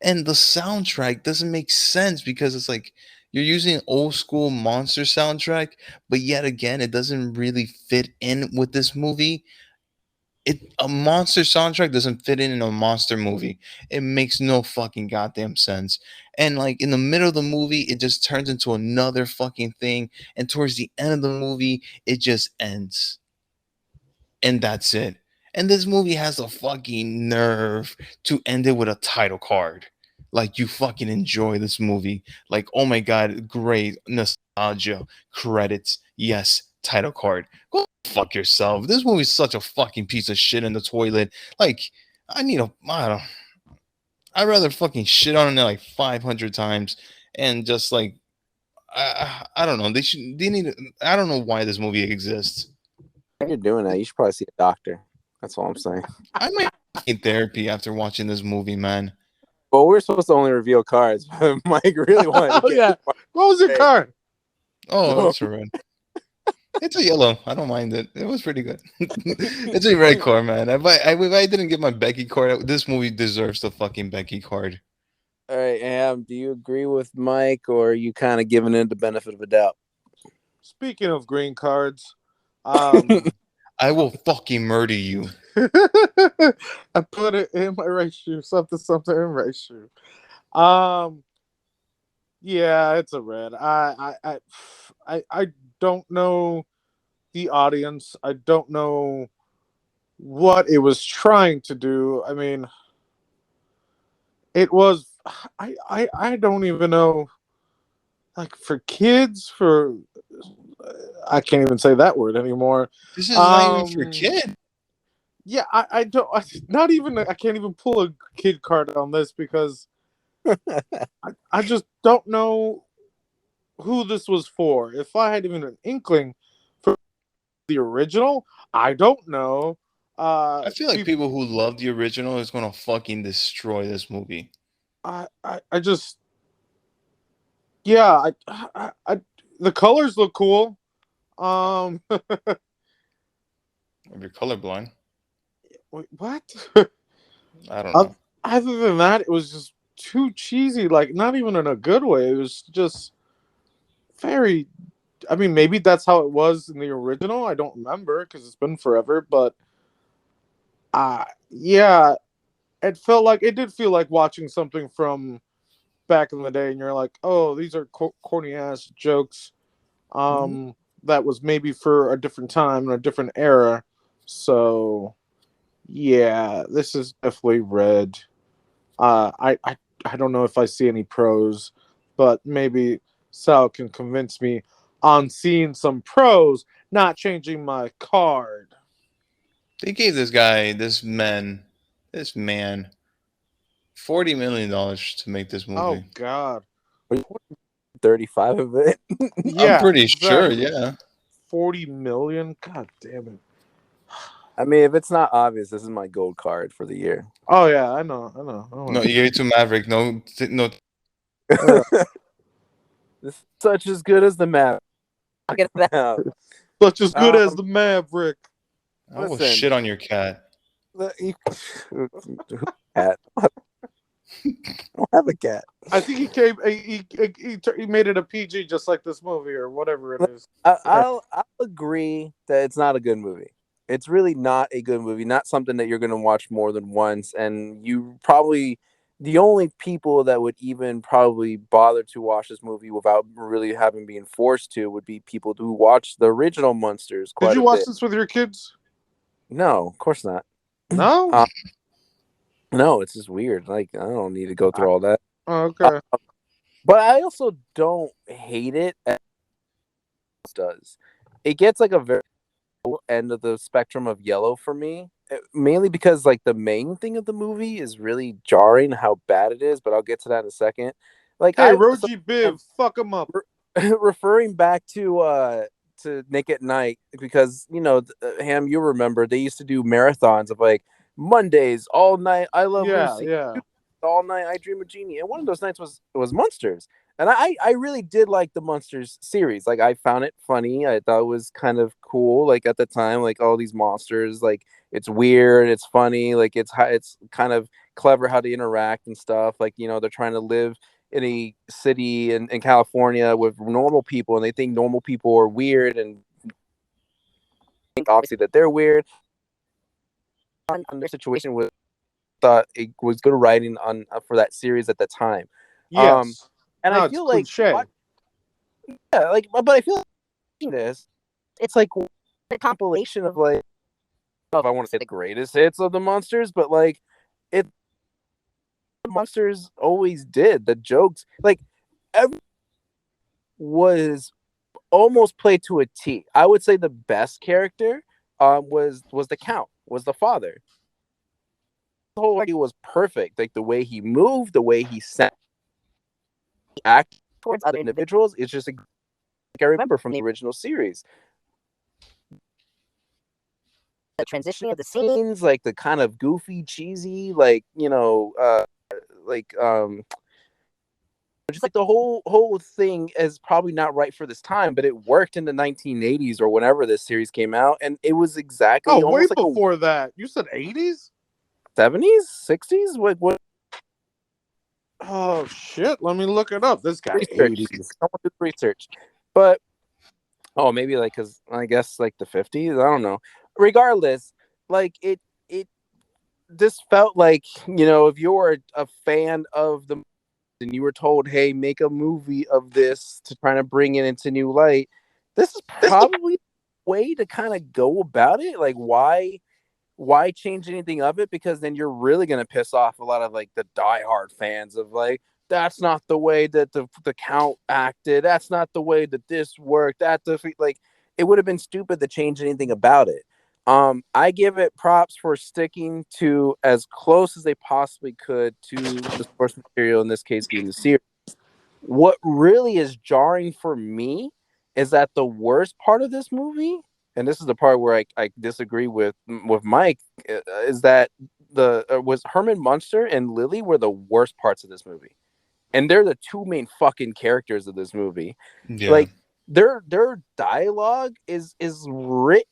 and the soundtrack doesn't make sense because it's like you're using old school monster soundtrack, but yet again it doesn't really fit in with this movie. It A monster soundtrack doesn't fit in a monster movie. It makes no fucking goddamn sense. And like in the middle of the movie it just turns into another fucking thing, and towards the end of the movie it just ends, and that's it. And this movie has the fucking nerve to end it with a title card. Like you fucking enjoy this movie. Like, oh my god, great nostalgia, credits, yes, title card. Go fuck yourself. This movie's such a fucking piece of shit in the toilet. Like, I don't. I'd rather fucking shit on it like 500 times and just like I don't know. They need. I don't know why this movie exists. If you're doing that, you should probably see a doctor. That's all I'm saying. I might need therapy after watching this movie, man. Well, we're supposed to only reveal cards, but Mike really wanted to Oh get. yeah. What was your card? Oh, it's a red. It's a yellow. I don't mind it. It was pretty good. It's a red card, man. If I didn't get my Becky card, this movie deserves the fucking Becky card. All right, Am, do you agree with Mike, or are you kind of giving it the benefit of a doubt? Speaking of green cards, I will fucking murder you. I put it in my right shoe. Something in right shoe. Um, yeah, it's a red. I don't know the audience. I don't know what it was trying to do. I mean, it was. I don't even know. Like for kids, for I can't even say that word anymore. This is not even for kids. Yeah, I don't. Not even. I can't even pull a kid card on this because I just don't know who this was for. If I had even an inkling for the original, I don't know. I feel like people who love the original is gonna fucking destroy this movie. I just. Yeah, the colors look cool. If you're colorblind, Wait, what? I don't know. Other than that, it was just too cheesy. Like, not even in a good way. It was just very. I mean, maybe that's how it was in the original. I don't remember because it's been forever. But, yeah, it did feel like watching something from back in the day, and you're like, oh, these are corny ass jokes. That was maybe for a different time and a different era. So, yeah, this is definitely red. I don't know if I see any pros, but maybe Sal can convince me on seeing some pros, not changing my card. They gave this man, $40 million to make this Oh movie. God. 35 of it. I'm Yeah, pretty sure, exactly. yeah. 40 million. God damn it. I mean, if it's not obvious, this is my gold card for the year. Oh yeah, I know. No, you gave it to Maverick. No. This is such as good as the map. I'll get it out. Such as good as the Maverick. I will Listen. shit on your cat. Cat. I don't have a cat. I think he made it a PG just like this movie or whatever it is. I'll agree that it's not a good movie. It's really not a good movie. Not something that you're going to watch more than once, and you probably the only people that would even probably bother to watch this movie without really having been forced to would be people who watched the original Munsters Did quite you a watch bit. this with your kids? No, of course not. No. Uh, no, it's just weird. Like I don't need to go Ah, through all that. oh, Uh, okay. but I also don't hate it as it does. It gets like a very end of the spectrum of yellow for me, mainly because like the main thing of the movie is really jarring how bad it is, but I'll get to that in a second. Like Hey, I so Roji um, Biv, fuck him up. referring back to Nick at Night, because Ham, you remember they used to do marathons of like Mondays all night I Love Yeah, Lucy, yeah. all night I Dream of Jeannie, and one of those nights was Munsters. And I really did like the Munsters series. Like I found it funny. I thought it was kind of cool. Like at the time, like all these monsters, like it's weird, it's funny, like it's kind of clever how they interact and stuff. Like they're trying to live in a city in California with normal people, and they think normal people are weird, and think obviously that they're weird. On their situation was thought it was good writing on for that series at the time. Um, Yes. and I No, it's feel like cliche. yeah, like but I feel like this, it's like a compilation of like I don't know if I want to say the greatest hits of the monsters, but like it the monsters always did. The jokes like every was almost played to a T. I would say the best character was the Count, was the father. The whole idea was perfect. Like the way he moved, the way he sat, act towards other individuals. It's just like I remember from the original series. The transitioning of the scenes, like the kind of goofy, cheesy, like like just like the whole thing is probably not right for this time, but it worked in the 1980s or whenever this series came out, and it was Oh, exactly way almost like a before that. You said 80s? 70s, 60s. What Oh, shit. Let me look it up. This guy research? 80s. Someone did research, but oh, maybe like because I guess like the 50s. I don't know. Regardless, like it this felt like if you were a fan of the and you were told, hey, make a movie of this to try to bring it into new light, this is probably a way to kind of go about it. Like why change anything of it, because then you're really going to piss off a lot of like the diehard fans of like that's not the way that the Count acted, that's not the way that this worked, like it would have been stupid to change anything about it. I give it props for sticking to as close as they possibly could to the source material, in this case being the series. What really is jarring for me is that the worst part of this movie, and this is the part where I disagree with Mike, is that the was Herman Munster and Lily were the worst parts of this movie, and they're the two main fucking characters of this movie. Yeah. Like their dialogue is writ.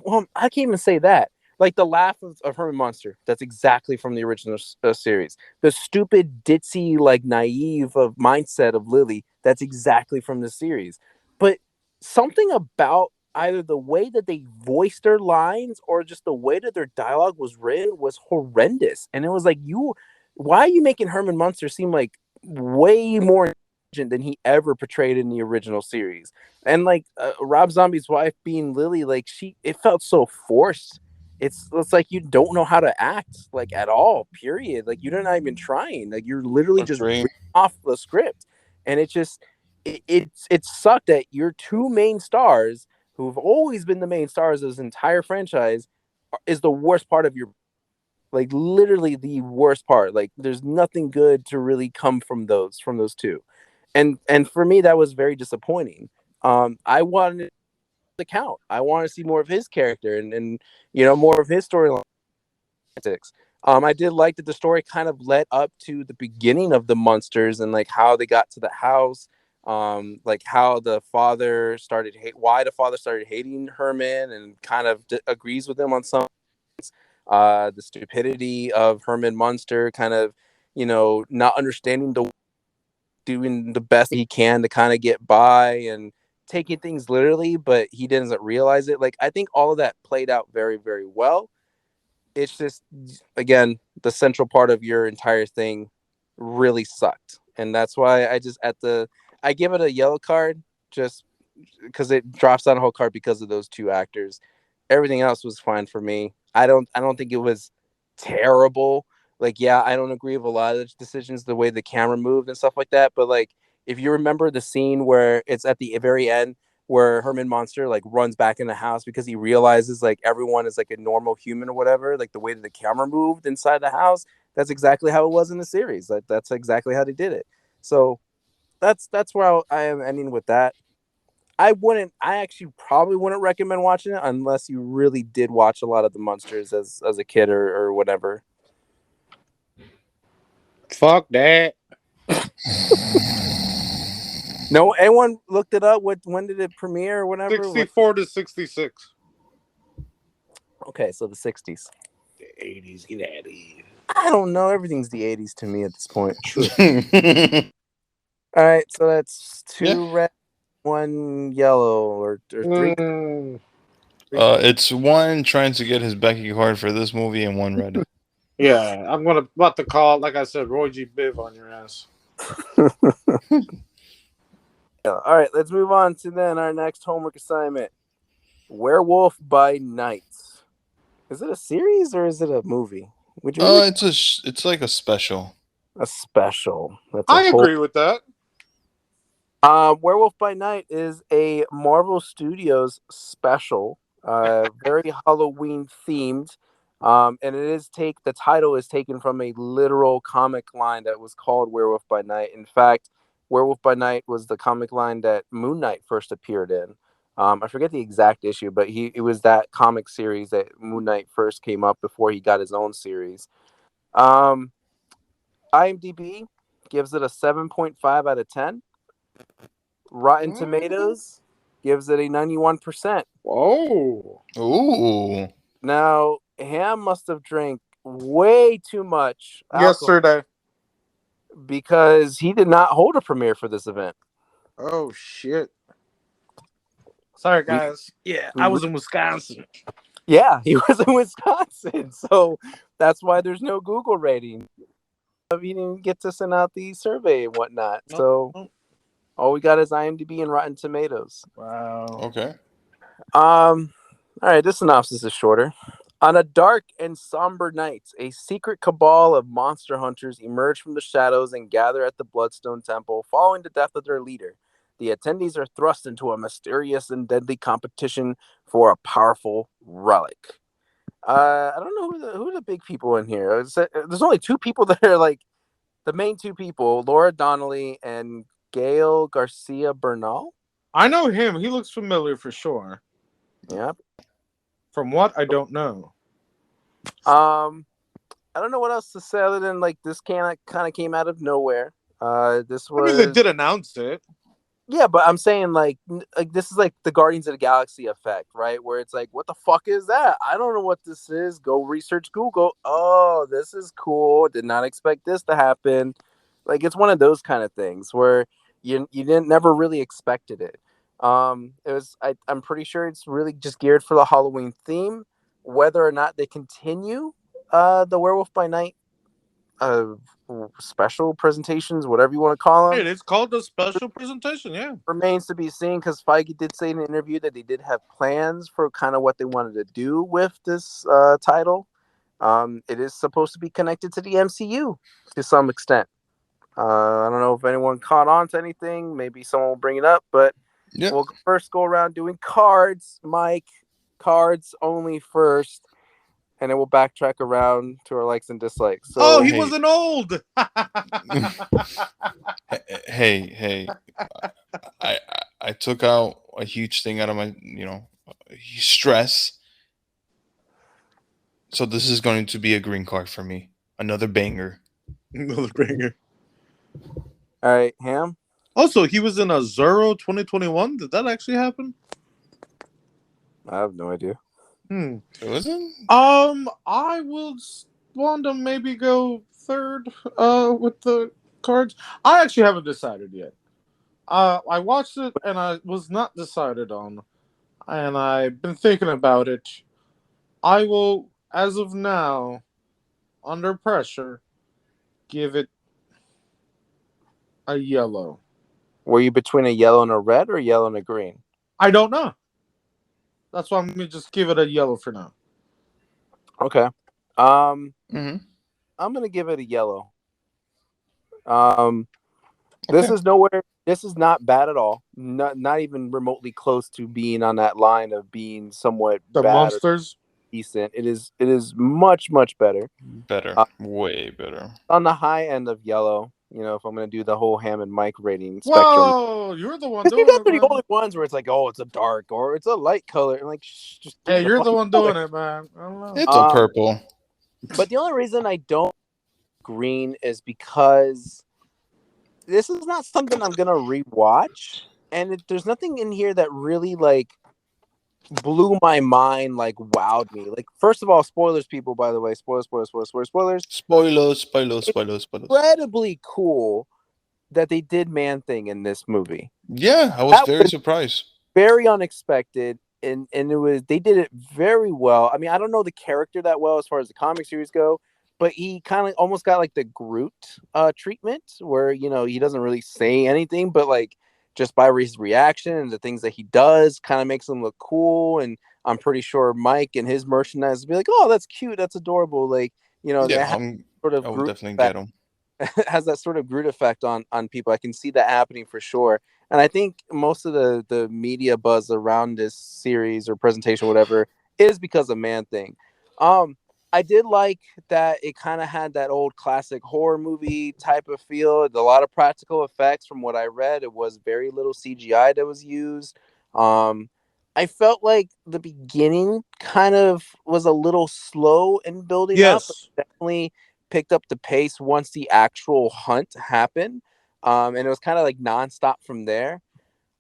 Well, I can't even say that. Like the laugh of Herman Munster, that's exactly from the original series. The stupid, ditzy, like naive of mindset of Lily, that's exactly from the series. But something about either the way that they voiced their lines or just the way that their dialogue was written was horrendous. And it was like, why are you making Herman Munster seem like way more than he ever portrayed in the original series? And like Rob Zombie's wife being Lily, like it felt so forced. It's like you don't know how to act like at all. Period. Like you're not even trying. Like you're literally just Agree. reading off the script, and it sucked that your two main stars, who've always been the main stars of this entire franchise, is the worst part of your, like literally the worst part. Like there's nothing good to really come from those two, and for me that was very disappointing. I wanted the Count. I want to see more of his character and more of his storyline. I did like that the story kind of led up to the beginning of the monsters and like how they got to the house. Like how the father started why the father started hating Herman and kind of agrees with him on some. The stupidity of Herman Munster, kind of not understanding doing the best he can to kind of get by and taking things literally, but he doesn't realize it. Like I think all of that played out very, very well. It's just again the central part of your entire thing. really sucked, and that's why I give it a yellow card just because it drops down a whole card because of those two actors. Everything else was fine for me. I don't think it was terrible. Like, yeah, I don't agree with a lot of the decisions, the way the camera moved and stuff like that. But like, if you remember the scene where it's at the very end where Herman Monster like runs back in the house because he realizes like everyone is like a normal human or whatever, like the way that the camera moved inside the house, that's exactly how it was in the series. That's exactly how they did it. So that's where I am ending with that. I actually probably wouldn't recommend watching it unless you really did watch a lot of the monsters as a kid or whatever. Fuck that. No, anyone looked it up? What when did it premiere or whatever? What? 64 to 66. Okay, so the '60s. The 80s, get out of here. I don't know. Everything's the '80s to me at this point. True. All right, so that's Yeah. two red, one yellow, or three. Mm, It's one trying to get his Becky card for this movie and one red. yeah, I'm gonna about to call, like I said, Roy G. Biv on your ass. All right, let's move on to then our next homework assignment. Werewolf by Night. Is it a series or is it a movie? Would you really It's like a special. a special? That's a I whole. agree with that. Werewolf by Night is a Marvel Studios special, very Halloween themed. And the title is taken from a literal comic line that was called Werewolf by Night. In fact, Werewolf by Night was the comic line that Moon Knight first appeared in. I forget the exact issue, but it was that comic series that Moon Knight first came up before he got his own series. Um, IMDb gives it a 7.5 out of 10. Rotten Tomatoes gives it a 91%. Whoa. Ooh. Now, Ham must have drank way too much alcohol Yesterday. because he did not hold a premiere for this event. Oh shit. Sorry We, guys. Yeah, we I was in Wisconsin. yeah, he was in Wisconsin, so that's why there's no Google rating. He didn't get to send out the survey and whatnot. Nope, So nope. all we got is IMDb and Rotten Tomatoes. Wow. Okay. All right, this synopsis is shorter. On a dark and somber night, a secret cabal of monster hunters emerge from the shadows and gather at the Bloodstone Temple following the death of their leader. The attendees are thrust into a mysterious and deadly competition for a powerful relic. I don't know who are the big people in here. There's only two people that are like the main two people: Laura Donnelly and Gail Garcia Bernal. I know him. He looks familiar for sure. Yeah. From what I don't know. I don't know what else to say other than like this kind of came out of nowhere. This I mean, they was did announce it. yeah, but I'm saying like this is like the Guardians of the Galaxy effect, right? Where it's like, what the fuck is that? I don't know what this is. Go research Google. Oh, this is cool. Did not expect this to happen. Like it's one of those kind of things where you didn't never really expected it. I'm pretty sure it's really just geared for the Halloween theme. Whether or not they continue the Werewolf by Night uh special presentations, whatever you want to call them, Hey, it's called a special presentation, yeah. remains to be seen because Feige did say in an interview that they did have plans for kind of what they wanted to do with this title. It is supposed to be connected to the MCU to some extent. I don't know if anyone caught on to anything. Maybe someone will bring it up, but Yep. we'll first go around doing cards, Mike. Cards only first, and then we'll backtrack around to our likes and dislikes. Oh, So, he Hey. wasn't old. Hey. I I took out a huge thing out of my stress. So this is going to be a green card for me. Another banger. Another banger. all right, Ham. Also, he was in a Zero 2021. Did that actually happen? I have no idea. It wasn't. I would want to maybe go third with the cards. I actually haven't decided yet. I watched it and I was not decided on, and I've been thinking about it. I will, as of now, under pressure, give it a yellow. Were you between a yellow and a red or yellow and a green? I don't know. That's why I'm gonna just give it a yellow for now. Okay. Um, Hmm. I'm gonna give it a yellow. Um, this Okay. is nowhere. This is not bad at all. Not even remotely close to being on that line of being somewhat The bad or monsters. decent. It is much better. Better. Uh, Way better. on the high end of yellow. You know, if I'm gonna do the whole Ham and Mike rating spectrum, Whoa, you're the one because you doing guys it, are the man. only ones where it's like, oh, it's a dark or it's a light color, and like, just give Hey, me the you're the fucking one color. doing it, man. I don't know. It's a Um, purple. but the only reason I don't green is because this is not something I'm gonna rewatch, and there's nothing in here that really like blew my mind, like wowed me. Like, first of all, spoilers, people. By the way, spoilers. Spoilers, spoilers, spoilers, spoilers. Incredibly cool that they did Man Thing in this movie. Yeah, I was That very was surprised. very unexpected, and it was they did it very well. I mean, I don't know the character that well as far as the comic series go, but he kind of almost got like the Groot treatment, where he doesn't really say anything, but like just by his reaction and the things that he does, kind of makes him look cool. And I'm pretty sure Mike and his merchandise will be like, "Oh, that's cute, that's adorable." Like, Yeah, that has sort of I will Groot definitely effect get them. has that sort of Groot effect on people. I can see that happening for sure. And I think most of the media buzz around this series or presentation, whatever, is because of Man Thing. Um, I did like that it kind of had that old classic horror movie type of feel. A lot of practical effects from what I read. It was very little CGI that was used. Um, I felt like the beginning kind of was a little slow in building up, but Yes. definitely picked up the pace once the actual hunt happened. And it was kind of like nonstop from there.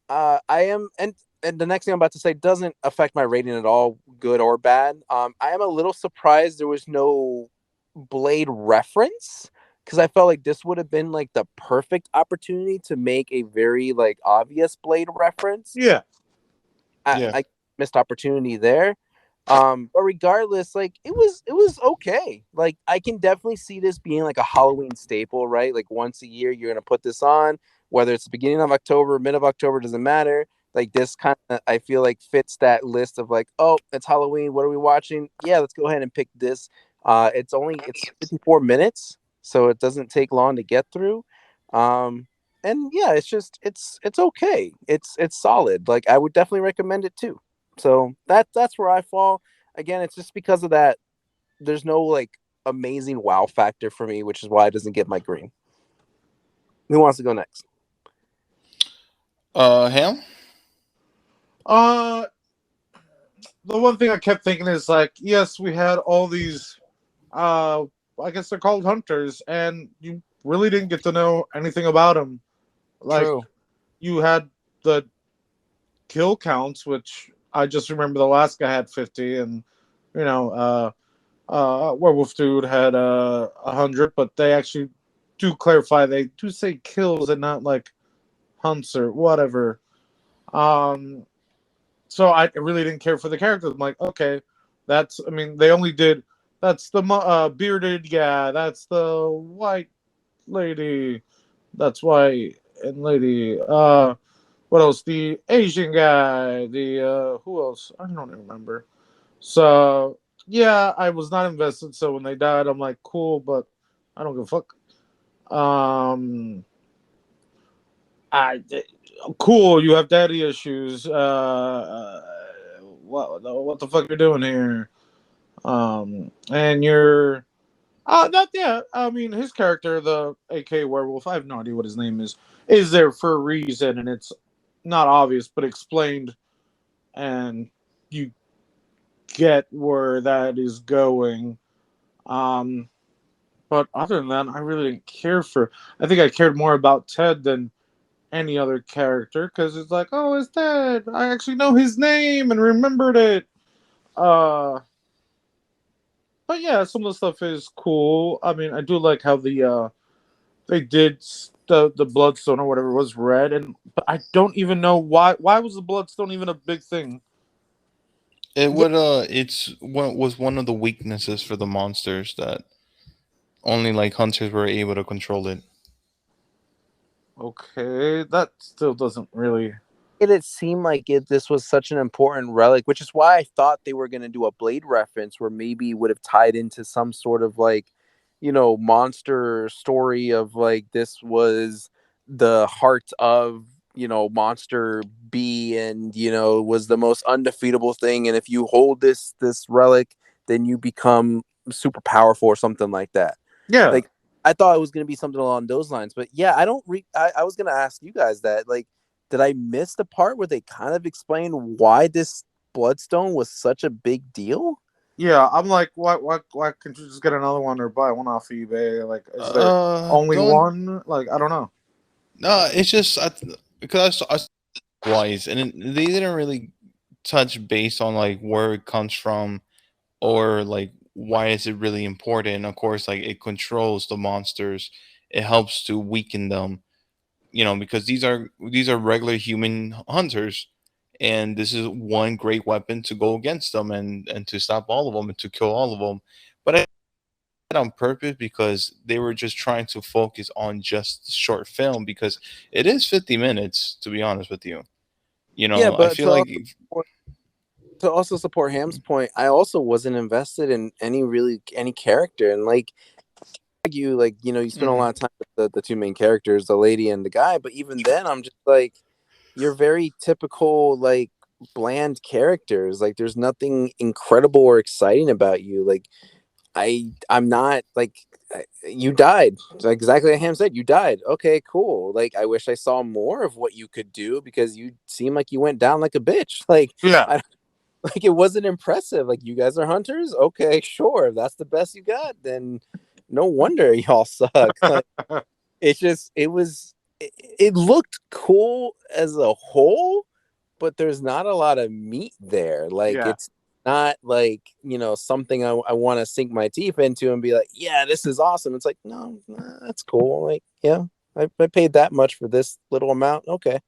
I am, and the next thing I'm about to say doesn't affect my rating at all, good or bad. I am a little surprised there was no Blade reference, because I felt like this would have been like the perfect opportunity to make a very like obvious Blade reference. Yeah. Yeah. I missed opportunity there. But regardless, like it was okay. Like, I can definitely see this being like a Halloween staple, right? Like, once a year you're gonna put this on, whether it's the beginning of October, mid of October, doesn't matter. Like, this kind of, I feel like, fits that list of like, oh, it's Halloween. What are we watching? Yeah, let's go ahead and pick this. It's 54 minutes, so it doesn't take long to get through. Um, and yeah, it's okay. It's solid. Like, I would definitely recommend it too. So that's where I fall. Again, it's just because of that. There's no like amazing wow factor for me, which is why it doesn't get my green. Who wants to go next? Ham. Uh, the one thing I kept thinking is like, yes, we had all these. Uh, I guess they're called hunters, and you really didn't get to know anything about them. Like, True. you had the kill counts, which I just remember the last guy had 50, and you know, Werewolf Dude had 100, but they actually do clarify they do say kills and not like hunts or whatever. Um, so I really didn't care for the characters. I'm like, okay, I mean, they only did. That's the bearded guy. That's the white lady. That's white and lady. What else? The Asian guy. The who else? I don't even remember. So yeah, I was not invested. So when they died, I'm like, cool, but I don't give a fuck. Um, I cool. You have daddy issues. What the fuck you're doing here? And you're not yeah. I mean, his character, the AK werewolf. I have no idea what his name is there for a reason, and it's not obvious, but explained, and you get where that is going. Um, but other than that, I really didn't care for. I think I cared more about Ted than any other character because it's like, oh, it's Ted. I actually know his name and remembered it. Uh, but yeah, some of the stuff is cool. I mean, I do like how they did the bloodstone or whatever was red, and but I don't even know why was the bloodstone even a big thing. It Yeah, would it's what was one of the weaknesses for the monsters that only like hunters were able to control it. Okay, that still doesn't really. It seemed like this was such an important relic, which is why I thought they were going to do a Blade reference where maybe it would have tied into some sort of like, monster story of like this was the heart of, monster B, and was the most undefeatable thing, and if you hold this relic, then you become super powerful or something like that. Yeah, Like, I thought it was going to be something along those lines, but yeah, I was going to ask you guys that, like, did I miss the part where they kind of explain why this bloodstone was such a big deal? yeah. I'm like, why can't you just get another one or buy one off eBay? Like, is there only Don't. one? Like, I don't know. No, it's just because I saw twice, and they didn't really touch base on like where it comes from or like why is it really important. Of course, like it controls the monsters. It helps to weaken them. Because these are regular human hunters, and this is one great weapon to go against them and to stop all of them and to kill all of them. But I did on purpose because they were just trying to focus on just the short film because it is 50 minutes, to be honest with you. Yeah, I but feel like to also support Ham's point, I also wasn't invested in any character, and like argue, like, you spend a mhm. lot of time with the two main characters, the lady and the guy, but even then I'm just like, you're very typical, like, bland characters. Like, there's nothing incredible or exciting about you. Like, I'm not like, you died. Like, exactly like Ham said, you died. Okay, cool. Like, I wish I saw more of what you could do because you seem like you went down like a bitch. Like, Yeah, I like, it wasn't impressive. Like, you guys are hunters. Okay, sure. If that's the best you got, then no wonder y'all suck. Like, it looked cool as a whole, but there's not a lot of meat there. Like, yeah. it's not like, something I want to sink my teeth into and be like, yeah, this is awesome. It's like, no, nah, that's cool. Like, yeah, I paid that much for this little amount. Okay,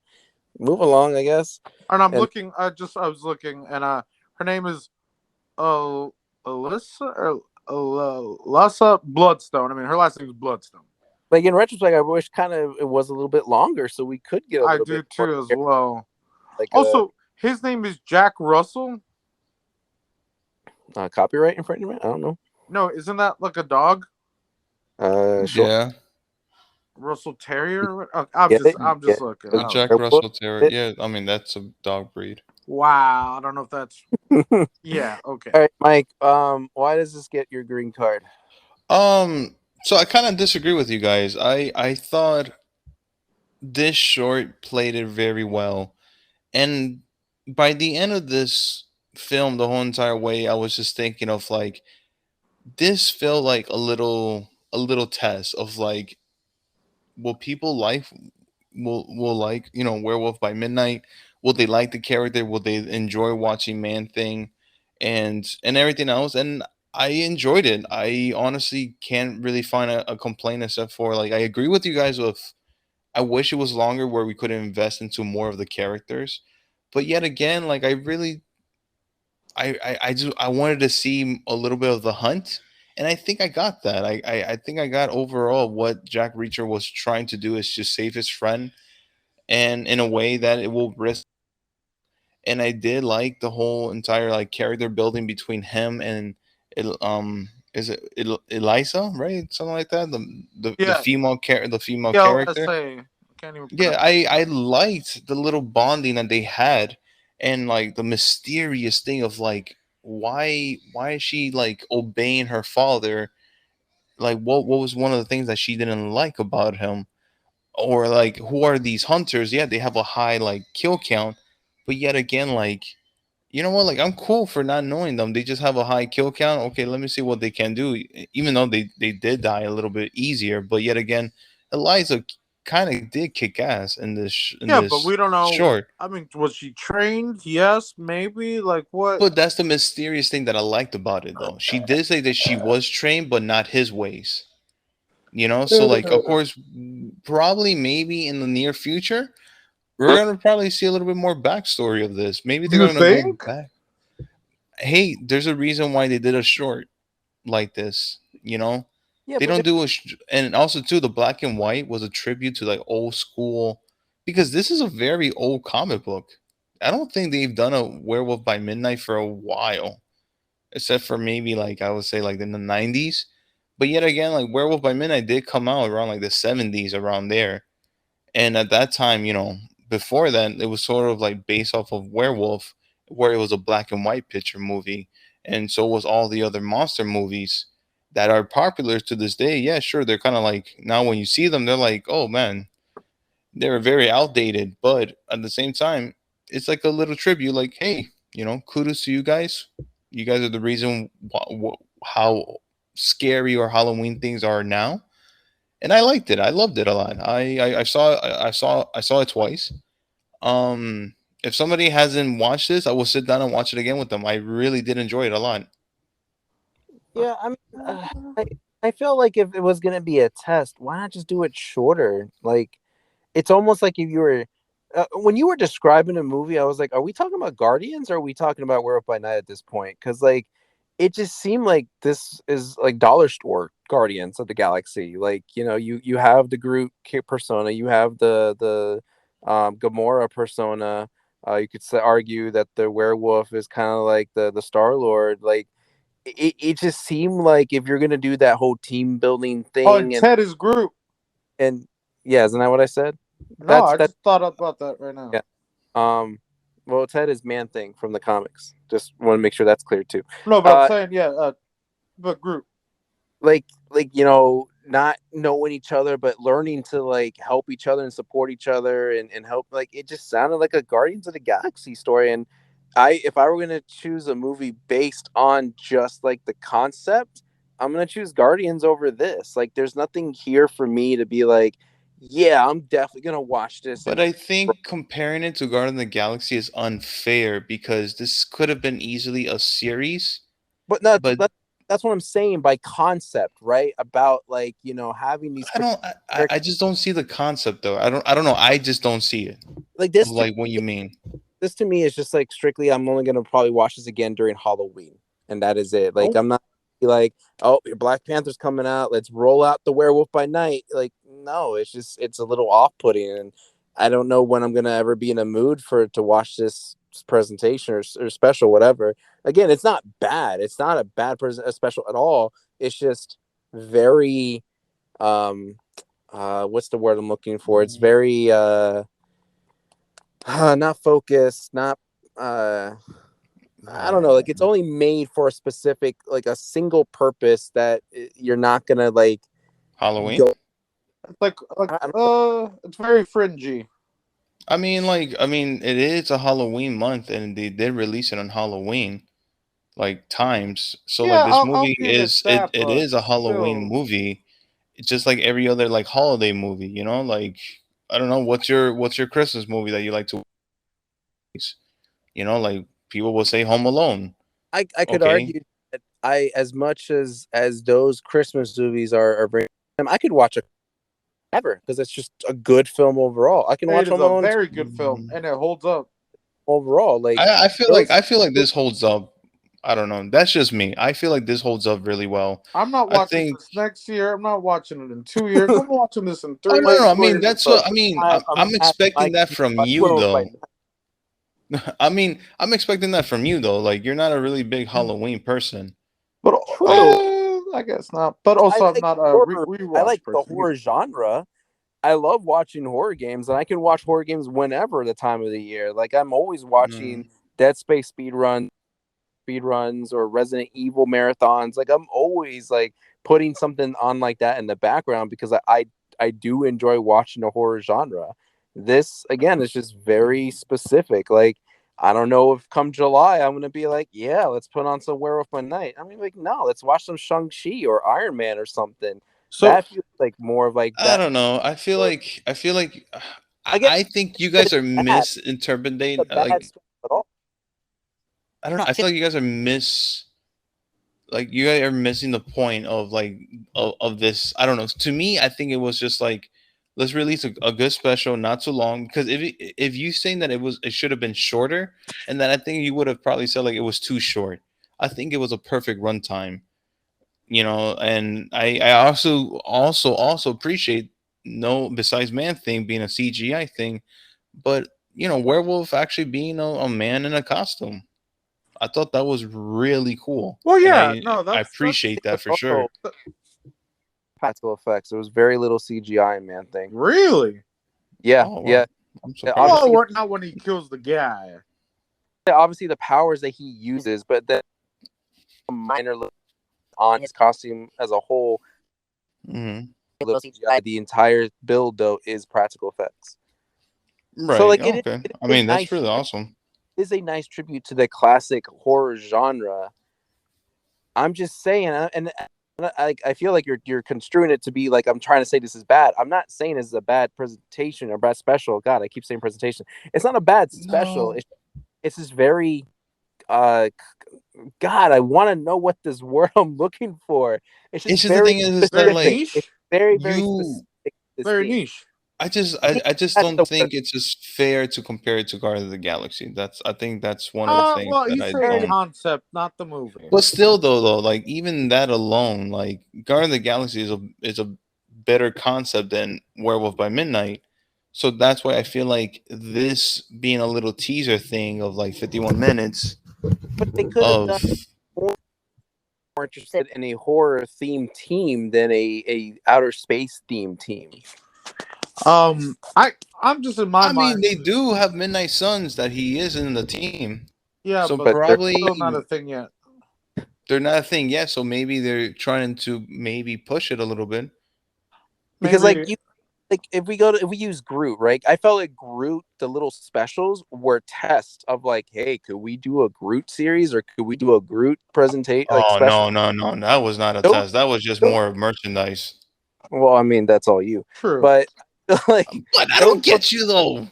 move along, I guess. And I'm And looking. I was looking, and her name is uh Alyssa or Lassa Bloodstone. I mean, her last name is Bloodstone. like, in retrospect, I wish kind of it was a little bit longer so we could get a I little do bit more, too as well. like, Also, his name is Jack Russell. a copyright infringement. I don't know. No, isn't that like a dog? Sure. Yeah, Russell Terrier. Get it? I'm Get just looking. the I don't Jack know. Werewolf? Russell Terrier. It? Yeah, I mean that's a dog breed. Wow, I don't know if that's. All Yeah. Okay. right, Mike. Why does this get your green card? Um, so I kind of disagree with you guys. I thought this short played it very well, and by the end of this film, the whole entire way, I was just thinking of like this felt like a little test of like will people like will like Werewolf by Midnight? Will they like the character? Will they enjoy watching Man Thing and everything else? And I enjoyed it. I honestly can't really find a complaint except for like I agree with you guys with I wish it was longer where we could invest into more of the characters. But yet again, like I really I wanted to see a little bit of the hunt, and I think I got that. I think I got overall what Jack Reacher was trying to do is just save his friend, and in a way that it will risk. And I did like the whole entire like character building between him and is it Eliza, right? Something like that. The Yeah. female character. LSA. I can't even Yeah, pronounce. I liked the little bonding that they had, and like the mysterious thing of like why is she like obeying her father? Like what was one of the things that she didn't like about him? Or like who are these hunters? Yeah, they have a high like kill count, but yet again like you know what? Like I'm cool for not knowing them. They just have a high kill count. Okay, let me see what they can do. Even though they did die a little bit easier, but yet again, Eliza kind of did kick ass in Yeah, but this we don't know. short. I mean, was she trained? Yes, maybe. Like what? But that's the mysterious thing that I liked about it, though. She did say that she was trained, but not his ways. So like, of course, probably maybe in the near future, we're gonna probably see a little bit more backstory of this. Maybe they're You gonna go think? back. Hey, there's a reason why they did a short like this. Yeah, They but don't do and also too, the black and white was a tribute to like old school, because this is a very old comic book. I don't think they've done a Werewolf by Midnight for a while, except for maybe like I would say like in the 90s. But yet again, like Werewolf by Midnight did come out around like the 70s, around there. And at that time, before that, it was sort of like based off of Werewolf, where it was a black and white picture movie, and so was all the other monster movies that are popular to this day. Yeah, sure, they're kind of like, now when you see them, they're like, oh man, they're very outdated, but at the same time, it's like a little tribute. Like, hey, kudos to you guys. You guys are the reason how scary or Halloween things are now, and I liked it. I loved it a lot. I saw it twice. If somebody hasn't watched this, I will sit down and watch it again with them. I really did enjoy it a lot. yeah, I mean, I I feel like if it was gonna be a test, why not just do it shorter? Like, it's almost like if you were when you were describing a movie, I was like, are we talking about Guardians or are we talking about Werewolf by Night at this point? Because like it just seemed like this is like dollar store Guardians of the Galaxy. Like, you have the Groot persona, you have the Gamora persona. You could argue that the werewolf is kind of like the Star Lord. Like it just seemed like if you're gonna do that whole team building Oh, thing Ted is Groot. and yeah, isn't that what I said? No, That's I that just thought about that right now. Yeah. Well, Ted is Man Thing from the comics. Just want to make sure that's clear too. No, but I'm Uh, saying, yeah, but Groot. not knowing each other, but learning to like help each other and support each other and help. Like it just sounded like a Guardians of the Galaxy story. And if I were gonna choose a movie based on just like the concept, I'm gonna choose Guardians over this. Like, there's nothing here for me to be like, yeah, I'm definitely gonna watch this. But I think comparing it to Guardian of the Galaxy is unfair, because this could have been easily a series. But that's But that's what I'm saying by concept, right? About like having these I don't. I characters. just don't see the concept though. I don't know. I just don't see it. Like Of like what you mean. this to me is just like strictly I'm only gonna probably watch this again during Halloween, and that is it. Like, Nope. I'm not like, oh, your Black Panther's coming out, let's roll out the Werewolf by Night. Like, no, it's a little off putting, and I don't know when I'm gonna ever be in a mood for to watch this presentation or special, whatever. Again, it's not bad. It's not a bad special at all. It's just very what's the word I'm looking for? It's very not focused, not uh I don't know, like it's only made for a specific, like a single purpose that you're not gonna like Halloween. go. It's like I don't it's very fringy. I mean, it is a Halloween month, and they did release it on Halloween, like times. So like Yeah, this I'll movie give it it, that, it but is a Halloween still, movie. It's just like every other like holiday movie, Like, I don't know, what's your Christmas movie that you like to, like people will say Home Alone. I could Okay. argue that I as much as those Christmas movies are very, I could watch a ever because it's just a good film overall. I can it watch is Home a Alone very good film, and it holds up. overall. Like I those feel like this holds up. I don't know. That's just me. I feel like this holds up really well. I'm not I watching think. this next year. I'm not watching it in 2 years. I'm watching this in Oh three no, but no. years, I 4 mean, years. that's what I the mean. time I'm I'm having my expecting that from you Werewolf by though. I mean, I'm expecting that from you though. Like, you're not a really big Halloween person. But Like, True. I guess not. But I also, I'm like not a horror. I rewatch like the person either. horror genre. I love watching horror games, and I can watch horror games whenever the time of the year. Like, I'm always watching mm, Dead Space speed runs or Resident Evil marathons. Like, I'm always like putting something on like that in the background because I do enjoy watching the horror genre. This again is just very specific. Like, I don't know if come July I'm gonna be like, yeah, let's put on some Werewolf by Night. I'm like, no, let's watch some Shang-Chi or Iron Man or something. So, That feels like more of like I that. don't know. I feel like Again, I think you that guys it's are bad, misinterpreting. a bad Like, story at all. I don't know. I feel like you guys are like you guys are missing the point of like of this. I don't know. To me, I think it was just like, let's release a good special, not too long. Because if you saying that it should have been shorter, and then I think you would have probably said like it was too short. I think it was a perfect runtime. And I also appreciate, no, besides Man Thing being a CGI thing, but Werewolf actually being a man in a costume. I thought that was really cool, Well, and yeah, I no, I that's appreciate It was that for sure. also practical effects. There was very little CGI in Man Thing. really. Yeah, Oh yeah. wow, I'm Well, surprised. not when he kills the guy. Obviously the powers that he uses, but then minor on his costume as a whole. Hmm. Little CGI. The entire build though is practical effects. So Right. like Okay. it I is a mean, that's nice really awesome. tribute to the classic horror genre. I'm just saying, and I feel like you're construing it to be like I'm trying to say this is bad. I'm not saying this is a bad presentation or bad special. God, I keep saying presentation. It's not a bad special. No, It's just very God, I want to know what this word I'm looking for. It's just it's just the very thing is that Very specific. like It's niche. very you. specific to this Very theme. niche. I just That's don't the word. think it's just fair to compare it to Guardians of the Galaxy. I think that's one of the things Well, that you I say Fair don't. concept, not the movie. But still, though, like even that alone, like Guardians of the Galaxy is a better concept than Werewolf by Midnight. So that's why I feel like this being a little teaser thing of like 51 minutes But they could have of. done more interested in a horror themed team than a outer space themed team. I'm just in my I mean, mind. they do have Midnight Suns that he is in the team. Yeah, So but But they're probably still not a thing yet. they're not a thing yet. So maybe they're trying to maybe push it a little bit. because Maybe. like if we use Groot, right? I felt like Groot, the little specials were tests of like, hey, could we do a Groot series or could we do a Groot presentation like Oh special? no, no, no! That was not a Those, test. That was just those, more merchandise. well, I mean that's all you, True. but like But I those don't were get you though.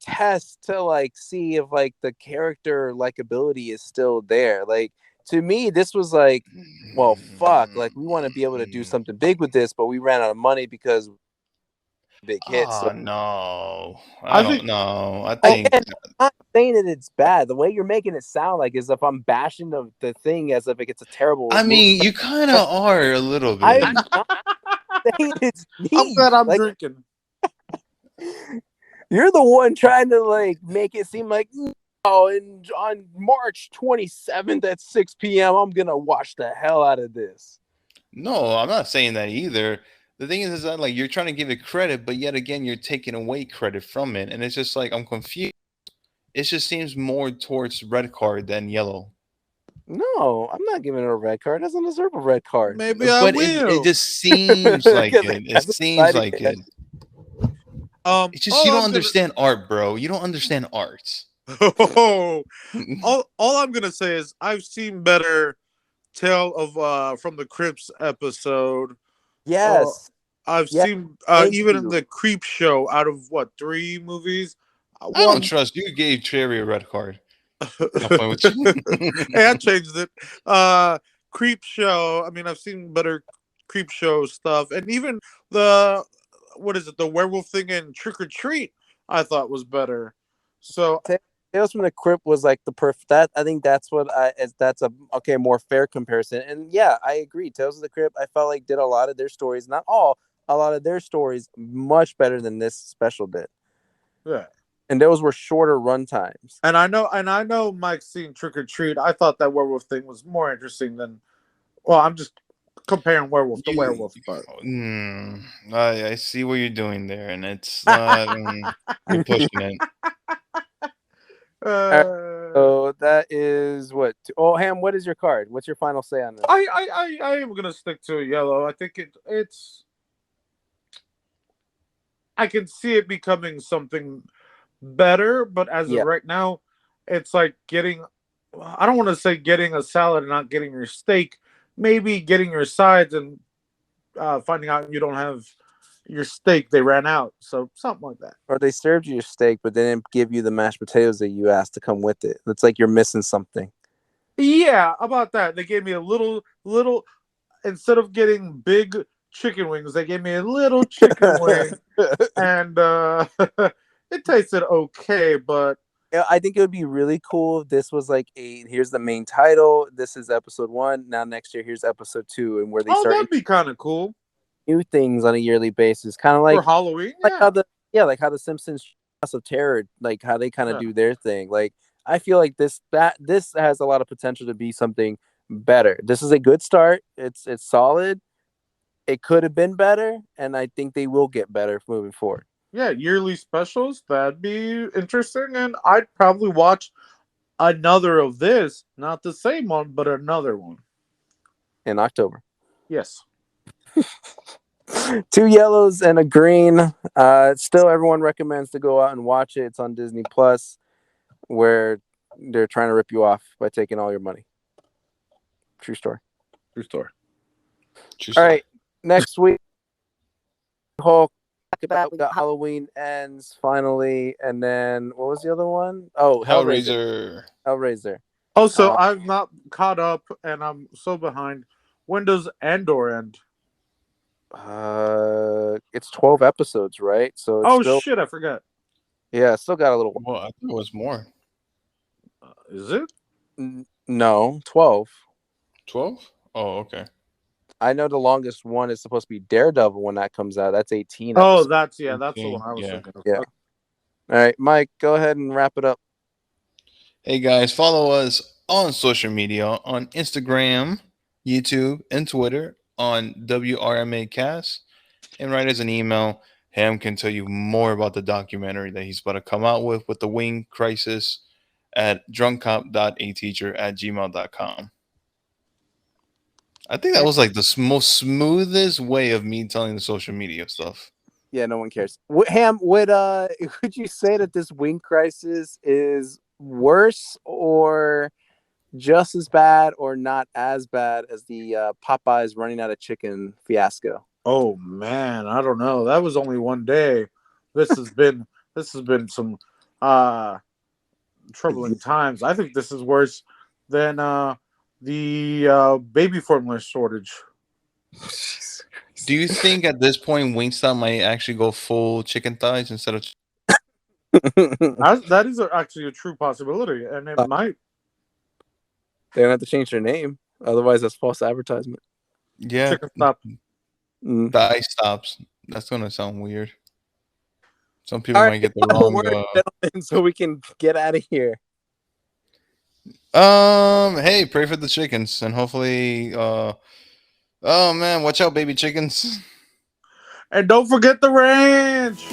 tests to like see if like the character likability is still there. Like to me, this was like, well, fuck, like we want to be able to do something big with this, but we ran out of money because big hits. So Oh no, I I don't think. know. I Oh, think again, I'm not saying that it's bad. The way you're making it sound like is if I'm bashing the thing as if it's a terrible I movie. mean you kind of are a little bit. I'm not saying it's I'm niche. glad I'm Like drinking. you're the one trying to like make it seem like oh, and on March 27th at 6 p.m. I'm gonna watch the hell out of this. No, I'm not saying that either. The thing is that like you're trying to give it credit, but yet again you're taking away credit from it, and it's just like I'm confused. It just seems more towards red card than yellow. No, I'm not giving it a red card. It doesn't deserve a red card. Maybe I But it will. just seems like Because it it. It hasn't seems decided like yet. it. It's just you All don't I'm gonna. understand art, bro. You don't understand art. All I'm gonna say is I've seen better Tale of from the Crypts episode. Uh, Yes. I've Yes. seen Thank even in you. the Creep Show out of what 3 movies, I don't one. trust you. Gave Cherry a red card. No point with Hey, you. I changed it. Creep Show. I mean, I've seen better Creep Show stuff, and even the what is it, the werewolf thing in Trick or Treat, I thought was better. So Tales from the Crypt was like the perfect. That I think that's what I is that's a okay more fair comparison. And yeah, I agree. Tales of the Crypt, I felt like did a lot of their stories, not all, a lot of their stories much better than this special did. yeah, And those were shorter run times. and I know Mike's seen Trick or Treat. I thought that werewolf thing was more interesting than. Well, I'm just comparing werewolf to You, werewolf, but I see what you're doing there, and it's not. You're pushing it. All right, uh, so that is what. Oh, Ham, what is your card? What's your final say on this? I am gonna stick to yellow. I think it's. I can see it becoming something better, but as of Yeah, right now, it's like getting. I don't want to say getting a salad and not getting your steak. Maybe getting your sides and finding out you don't have your steak. They ran out, so something like that. or they served you your steak, but they didn't give you the mashed potatoes that you asked to come with it. It's like you're missing something. Yeah, about that. They gave me a little instead of getting big chicken wings, they gave me a little chicken wing, and it tasted okay, but I think it would be really cool if this was like here's the main title. This is episode 1. Now next year here's episode 2, and where they Oh, start that'd be kind of cool new things on a yearly basis, kind of for Halloween. like Yeah, how like how the Simpsons House of Terror, like how they kind of yeah, do their thing. Like I feel like this has a lot of potential to be something better. This is a good start. It's solid. It could have been better, and I think they will get better moving forward yeah. Yearly specials. That'd be interesting, and I'd probably watch another of this. Not the same one, but another one. in October. Yes. 2 yellows and a green. Still, everyone recommends to go out and watch it. It's on Disney Plus, where they're trying to rip you off by taking all your money. True story. True story. All right, next week, Hulk. We got Halloween Ends finally, and then what was the other one? Oh, Hellraiser. Hellraiser. Hellraiser. Also, I've not caught up, and I'm so behind. When does Andor end? It's 12 episodes, right? So it's Oh still shit, I forgot. still got a little. Well, I thought it was more. Is it? No, 12. 12? Oh, okay. I know the longest one is supposed to be Daredevil when that comes out. That's 18 Oh, episodes. that's the one I was Yeah. thinking of. Yeah. All right, Mike, go ahead and wrap it up. Hey guys, follow us on social media on Instagram, YouTube, and Twitter on WRMAcast, and write us an email. Ham can tell you more about the documentary that he's about to come out with the Wing Crisis at drunkcop.ateacher@gmail.com. I think that was like the most smoothest way of me telling the social media stuff. Yeah, no one cares. Ham, would would you say that this Wing Crisis is worse or just as bad or not as bad as the Popeyes running out of chicken fiasco? Oh man, I don't know. That was only one day. This has been some troubling times. I think this is worse than the baby formula shortage. Do you think at this point Wingstop might actually go full chicken thighs instead of? That is actually a true possibility, and it might. They don't have to change their name, otherwise that's false advertisement. Yeah, Chicken stop. thigh stops. That's gonna sound weird. Some people All might right, get the final wrong. word, gentlemen, so we can get out of here. Hey, pray for the chickens, and hopefully, oh man, watch out, baby chickens. And don't forget the ranch.